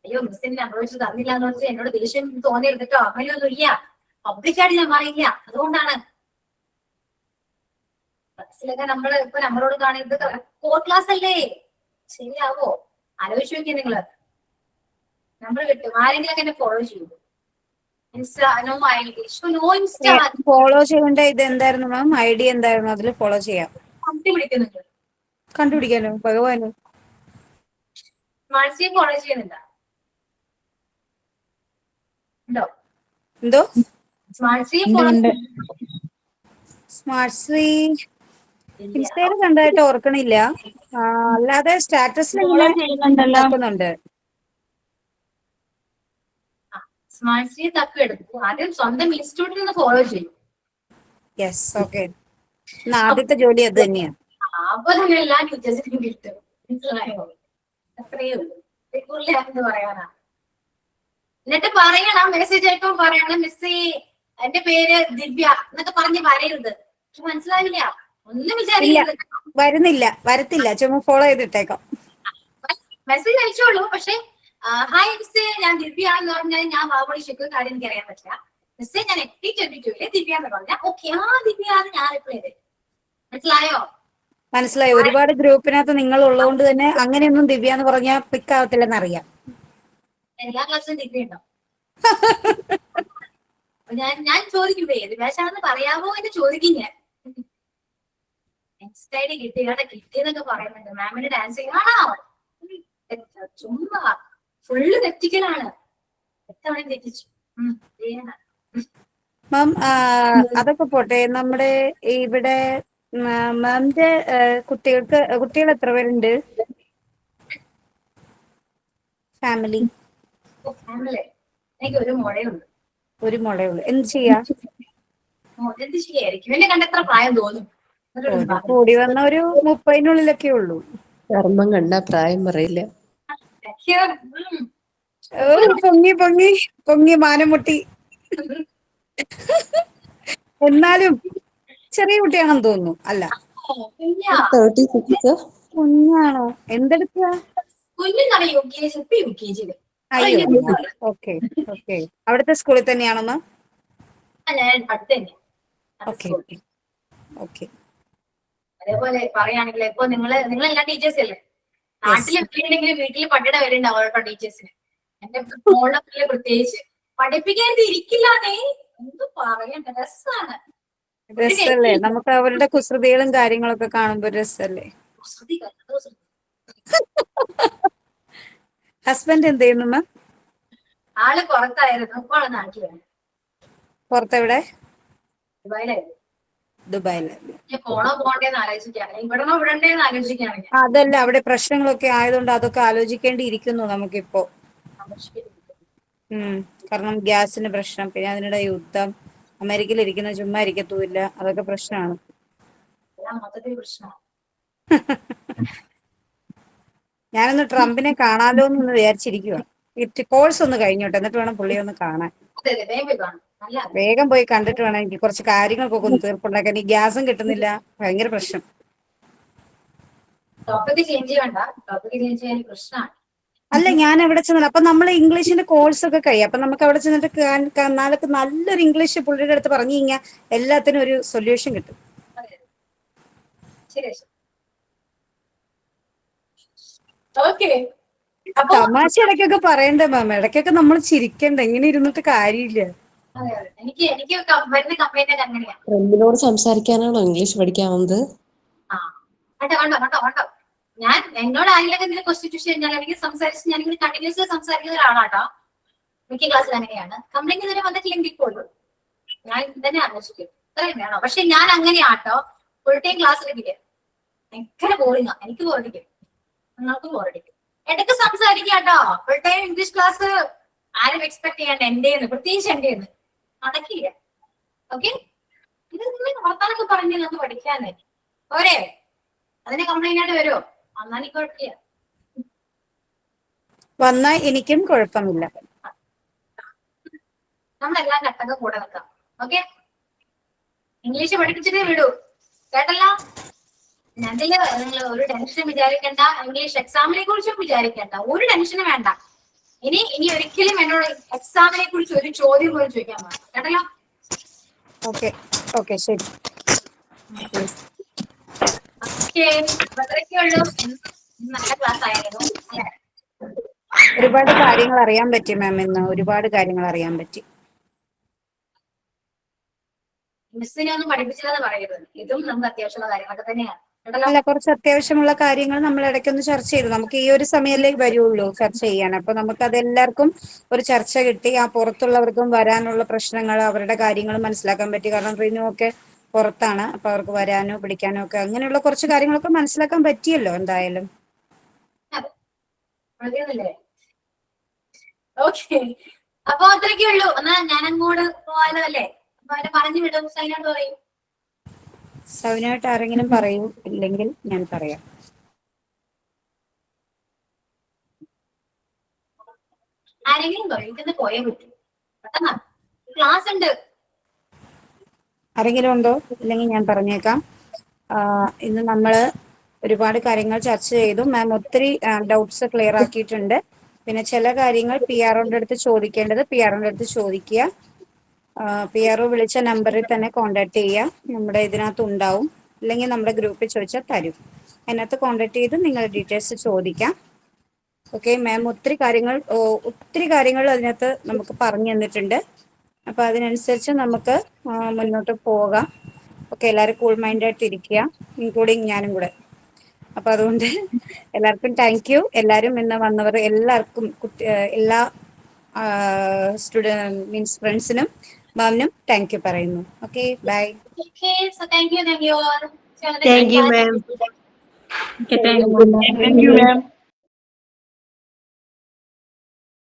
അയ്യോ മിസ്സിന് നമ്പർ വെച്ച് തന്നില്ല എന്ന് വെച്ചാൽ എന്നോട് ദേഷ്യം തോന്നിയെടുത്തിട്ടോ അങ്ങനെയൊന്നും ഇല്ല. പബ്ലിക്കായിട്ട് ഞാൻ പറയില്ല. അതുകൊണ്ടാണ് ക്ലാസ്സിലൊക്കെ നമ്മള് ഇപ്പൊ നമ്മളോട് കാണുന്നത് കോഡ് ക്ലാസ് അല്ലേ, ശരിയാവോ? ആലോചിച്ച് നോക്കിയാ നിങ്ങള്. നമ്പർ കിട്ടും. ആരെങ്കിലും ഒക്കെ എന്നെ ഫോളോ ചെയ്യൂ. Insta no no insta follow ചെയ്യേണ്ട ഇത് എന്തായിരുന്നു മാം? ID എന്തായിരുന്നു? അതിൽ ഫോളോ ചെയ്യാം. കണ്ടുപിടിക്കുന്നുണ്ട്. കണ്ടുപിടിക്കാനോ ഭഗവാനോ? മാനസിയെ ഫോളോ ചെയ്യുന്നുണ്ടോ? ഉണ്ടോ? എന്തോ മാനസിയെ ഫോളോ സ്മാർട്ട് ശ്രീ ഇൻസ്റ്റയിൽ കണ്ടതായിട്ട് ഓർക്കണില്ല. അല്ലാതെ സ്റ്റാറ്റസിൽ ഫോളോ ചെയ്യുന്നുണ്ടല്ലോ. നോക്കുന്നുണ്ട്. സ്മാർട്ട്സിയെ തപ്പിയെടുക്കും. ആദ്യം സ്വന്തം ഇൻസ്റ്റിറ്റ്യൂട്ടിൽ നിന്ന് ഫോളോ ചെയ്യും. Yes, okay. ആദ്യത്തെ ജോലി അത് തന്നെയാണ്. അപ്പൊ തന്നെ എല്ലാ ടീച്ചേഴ്സിനും കിട്ടും. മനസ്സിലായോ? അത്രയേ ഉള്ളൂ. എന്ന് പറയാനാ. എന്നിട്ട് പറയണം, മെസ്സേജ് അയക്കുമ്പോൾ പറയണം മിസ്സേ എന്റെ പേര് ദിവ്യ എന്നൊക്കെ പറഞ്ഞ് വരരുത്. പക്ഷെ മനസ്സിലാവില്ല. ഒന്നും വിചാരിക്കരുത്. വരത്തില്ല. ചുമ്മാ ഫോളോ ചെയ്തിട്ടേക്കാം. മെസ്സേജ് അയച്ചോളൂ. പക്ഷെ ഹായ് മിസ്സേ ഞാൻ ദിവ്യ എന്ന് പറഞ്ഞാൽ ഞാൻ വാവോളി ശരിക്കും കാര്യം എനിക്ക് അറിയാൻ പറ്റില്ല. മിസ്സേ ഞാൻ 2022 ദിവ്യ എന്ന് പറഞ്ഞാൽ ഓക്കെ ആ ദിവ്യ ആണ് ഞാൻ റിപ്ലൈ ചെയ്തത്. മനസ്സിലായോ? മനസ്സിലായി. ഒരുപാട് ഗ്രൂപ്പിനകത്ത് നിങ്ങൾ ഉള്ളതുകൊണ്ട് തന്നെ അങ്ങനെയൊന്നും ദിവ്യ എന്ന് പറഞ്ഞാൽ പിക്ക് ആവത്തില്ലെന്ന് അറിയാം. എല്ലാ ക്ലാസ്സിലും ദിവ്യ ഉണ്ടോ? ഞാൻ ചോദിക്കും ദിവ്യാശാണെന്ന് പറയാമോ എന്ന് ചോദിക്കും ഞാൻ. നെക്സ്റ്റ് ഐഡി കിട്ടിയെന്നൊക്കെ പറയുന്നുണ്ട്. മാമിന് ഡാൻസ് ചെയ്യാണോ? ചുമ്മാ ഫുള്ള് തെറ്റിക്കലാണ്. എത്തവണ തെറ്റിച്ചു. മാം അതൊക്കെ പോട്ടെ. നമ്മുടെ ഇവിടെ മാമിന്റെ കുട്ടികൾ എത്ര പേരുണ്ട്? ഫാമിലി എനിക്ക് ഒരു മുഴയുണ്ട്. ഒരു മുളയുള്ളൂ. എന്ത് ചെയ്യാ? എന്ത് ചെയ്യായിരിക്കും? എന്നെ കണ്ടെത്ര പ്രായം തോന്നും? കൂടി വന്ന ഒരു 30-നുള്ളിലൊക്കെ ഉള്ളൂ. ചർമ്മം കണ്ട പ്രായം പറയില്ല. പൊങ്ങി മാനമുട്ടി. എന്നാലും ചെറിയ കുട്ടിയാണെന്ന് തോന്നുന്നു. അല്ല, 36. കുഞ്ഞാണോ? എന്തെടുക്കുക? അയ്യോ, ഓക്കെ. അവിടുത്തെ സ്കൂളിൽ തന്നെയാണോ? ഓക്കെ. അതേപോലെ പറയുകയാണെങ്കിൽ ഇപ്പൊ നിങ്ങളെല്ലാം ടീച്ചേഴ്സ് അല്ലേ? നാട്ടിൽ എവിടെയെങ്കിലും വീട്ടിൽ പട്ടിയുടെ വിലയുണ്ടാവും അവരുടെ ടീച്ചേഴ്സിന്. എന്റെ മോളുടെ പിള്ളേ പ്രത്യേകിച്ച് പഠിപ്പിക്കാൻ ഇരിക്കില്ലാന്നേ. എന്ത് പറയണ്ട, രസാണ്. രസല്ലേ? നമുക്ക് അവരുടെ കുസൃതികളും കാര്യങ്ങളൊക്കെ കാണുമ്പോ രസല്ലേ? ഹസ്ബൻഡ് എന്ത് ചെയ്യുന്നു മാം? ആള് പുറത്തായിരുന്നു. ഇപ്പോൾ നാട്ടിലാണ്. പുറത്തെവിടെ? ദുബായിലായിരുന്നു. ദുബായില്. പോണോ പോണ്ടേന്ന് ആലോചിക്കാണ്. ഇവിടണോ വിടണ്ടേന്ന് ആലോചിക്കാണ്. അതല്ല, അവിടെ പ്രശ്നങ്ങളൊക്കെ ആയതുകൊണ്ട് അതൊക്കെ ആലോചിക്കേണ്ടിയിരിക്കുന്നു നമുക്കിപ്പോ. കാരണം ഗ്യാസിന് പ്രശ്നം, പിന്നെ അതിനിടെ യുദ്ധം, അമേരിക്കയിൽ ഇരിക്കുന്ന ചുമ്മാ ഇരിക്കത്തുമില്ല. അതൊക്കെ പ്രശ്നമാണ്. ഞാനൊന്ന് ട്രംപിനെ കാണാലോ എന്ന് വിചാരിച്ചിരിക്കുക. കോഴ്സ് ഒന്ന് കഴിഞ്ഞോട്ടെ, എന്നിട്ട് വേണം പുള്ളിയെ ഒന്ന് കാണാൻ. വേഗം പോയി കണ്ടിട്ട് വേണം എനിക്ക് കുറച്ച് കാര്യങ്ങൾക്കൊക്കെ ഒന്ന് തീർപ്പുണ്ടാക്കാൻ. ഈ ഗ്യാസും കിട്ടുന്നില്ല, ഭയങ്കര പ്രശ്നം. അല്ല, ഞാൻ അവിടെ ചെന്നില്ല. അപ്പൊ നമ്മൾ ഇംഗ്ലീഷിന്റെ കോഴ്സ് ഒക്കെ കഴിയും. അപ്പൊ നമുക്ക് അവിടെ ചെന്നിട്ട് നല്ലൊരു ഇംഗ്ലീഷ് പുള്ളിയുടെ അടുത്ത് പറഞ്ഞു കഴിഞ്ഞാൽ എല്ലാത്തിനും ഒരു സൊല്യൂഷൻ കിട്ടും. തമാശ ഇടയ്ക്കൊക്കെ പറയണ്ടേ മാം? ഇടയ്ക്കൊക്കെ നമ്മൾ ചിരിക്കണ്ട. ഇങ്ങനെ ഇരുന്നിട്ട് കാര്യമില്ല. ഫ്രണ്ടിനോട് സംസാരിക്കാനാണോ ഇംഗ്ലീഷ് പഠിക്കാവുന്നത്? ഞാൻ എന്നോട് ആരെങ്കിലും എന്തെങ്കിലും ക്വസ്റ്റ്യൻ ചോദിച്ചു കഴിഞ്ഞാൽ എനിക്ക് സംസാരിച്ച് ഞാനിങ്ങനെ കണ്ടിന്യൂസ് സംസാരിക്കുന്ന ഒരാളാട്ടോ. മിക്ക ക്ലാസ്സിൽ അങ്ങനെയാണ്. കംപ്ലൈന്റ് ഇതുവരെ വന്നിട്ടില്ലെങ്കിൽ ഇപ്പോഴും ഞാൻ തന്നെ ആലോചിക്കും ഇത്രയും വേണോ. പക്ഷെ ഞാൻ അങ്ങനെയാട്ടോ. ഫുൾ ടൈം ക്ലാസ്സിലേക്ക് ഭയങ്കര ബോറിങ്ങാ. എനിക്ക് ബോറടിക്കും, നിങ്ങൾക്ക് ബോറടിക്കും. ഇടയ്ക്ക് സംസാരിക്കാട്ടോ. ഫുൾ ടൈം ഇംഗ്ലീഷ് ക്ലാസ് ആരും എക്സ്പെക്ട് ചെയ്യണ്ട എന്റേന്ന്, പ്രത്യേകിച്ച് എന്റേന്ന് നടക്കില്ല. ഓക്കെ, ഇത് നിങ്ങൾ വർത്താനൊക്കെ പറഞ്ഞ് നിങ്ങൾക്ക് പഠിക്കാന്ന് പോരെ. അതിന് കംപ്ലൈന്റ് ആയിട്ട് വരുമോ? വന്നാൽ കുഴപ്പമില്ല. വന്നാൽ എനിക്കും കുഴപ്പമില്ല. നമ്മളെല്ലാം ഘട്ടങ്ങൾ കൂടെ നിൽക്കാം. ഓക്കെ, ഇംഗ്ലീഷ് പഠിപ്പിച്ചിട്ടേ വിടൂ. കേട്ടല്ലോ? അതില് നിങ്ങൾ ഒരു ടെൻഷനും വിചാരിക്കണ്ട. ഇംഗ്ലീഷ് എക്സാമിനെ കുറിച്ചും വിചാരിക്കണ്ട. ഒരു ടെൻഷനും വേണ്ട. ഇനി ഒരിക്കലും എന്നോട് എക്സാമിനെ കുറിച്ച് ഒരു ചോദ്യം പോലും ചോദിക്കാൻ പാടില്ല കേട്ടല്ലോ. ഓക്കെ ഓക്കെ ശരി. ഓക്കെ, അത്രയൊക്കെ ഉള്ളൂ. നല്ല ക്ലാസ് ആയിരുന്നു അല്ലേ? ഒരുപാട് കാര്യങ്ങൾ അറിയാൻ പറ്റി മാം, ഇന്ന് ഒരുപാട് കാര്യങ്ങൾ അറിയാൻ പറ്റി. മിസ്സിനെ ഒന്നും പഠിപ്പിച്ചില്ലെന്ന് പറയരുത്, ഇതും നമുക്ക് അത്യാവശ്യമുള്ള കാര്യങ്ങളൊക്കെ തന്നെയാണ് കേട്ടല്ലോ. അല്ല, കുറച്ച് അത്യാവശ്യമുള്ള കാര്യങ്ങൾ നമ്മൾ ഇടയ്ക്കൊന്ന് ചർച്ച ചെയ്തു. നമുക്ക് ഈ ഒരു സമയമല്ലേ വരുള്ളൂ ചർച്ച ചെയ്യാൻ. അപ്പൊ നമുക്ക് അതെല്ലാവർക്കും ഒരു ചർച്ച കിട്ടി. ആ പുറത്തുള്ളവർക്കും വരാനുള്ള പ്രശ്നങ്ങൾ, അവരുടെ കാര്യങ്ങൾ മനസ്സിലാക്കാൻ പറ്റി. കാരണം റിനു ഒക്കെ പുറത്താണ്, അപ്പൊ അവർക്ക് വരാനോ പിടിക്കാനോ ഒക്കെ അങ്ങനെയുള്ള കുറച്ച് കാര്യങ്ങളൊക്കെ മനസ്സിലാക്കാൻ പറ്റിയല്ലോ എന്തായാലും. ഓക്കെ, അപ്പൊ അത്രയൊക്കെ ഉള്ളൂ. എന്നാ ഞാൻ അങ്ങോട്ട് പോവാലോ അല്ലേ? അപ്പൊ അവരെ പറഞ്ഞു വിടും. സൈനോട് പറയും. സൗനായിട്ട് ആരെങ്കിലും പറയൂ, ഇല്ലെങ്കിൽ ഞാൻ പറയാം. ആരെങ്കിലും പറയും, എനിക്കൊന്ന് പോയേ പറ്റൂ. പെട്ടെന്നാ, ക്ലാസ് ഉണ്ട്. ആരെങ്കിലും ഉണ്ടോ? ഇല്ലെങ്കിൽ ഞാൻ പറഞ്ഞേക്കാം. ഇന്ന് നമ്മൾ ഒരുപാട് കാര്യങ്ങൾ ചർച്ച ചെയ്തു. മാം ഒത്തിരി ഡൗട്ട്സ് ക്ലിയർ ആക്കിയിട്ടുണ്ട്. പിന്നെ ചില കാര്യങ്ങൾ പി ആറിന്റെ അടുത്ത് ചോദിക്കേണ്ടത് പി ആറിന്റെ അടുത്ത് ചോദിക്കുക. പി ആർ ഒ വിളിച്ച നമ്പറിൽ തന്നെ കോൺടാക്ട് ചെയ്യുക. നമ്മുടെ ഇതിനകത്ത് ഉണ്ടാവും, അല്ലെങ്കിൽ നമ്മുടെ ഗ്രൂപ്പിൽ ചോദിച്ചാൽ തരും. അതിനകത്ത് കോൺടാക്ട് ചെയ്ത് നിങ്ങളുടെ ഡീറ്റെയിൽസ് ചോദിക്കാം. ഓക്കെ മാം, ഒത്തിരി കാര്യങ്ങൾ അതിനകത്ത് നമുക്ക് പറഞ്ഞു തന്നിട്ടുണ്ട്. അപ്പൊ അതിനനുസരിച്ച് നമുക്ക് മുന്നോട്ട് പോകാം. ഓക്കെ, എല്ലാവരും കൂൾ മൈൻഡായിട്ട് ഇരിക്കുക, ഇൻക്ലൂഡിങ് ഞാനും കൂടെ. അപ്പൊ അതുകൊണ്ട് എല്ലാവർക്കും താങ്ക് യു. എല്ലാവരും ഇന്ന് വന്നവർ എല്ലാവർക്കും എല്ലാ മീൻസ് ഫ്രണ്ട്സിനും മാമിനും താങ്ക് യു പറയുന്നു. Okay, bye. Okay, so thank you all. Thank you, ma'am. Okay, thank you, ma'am.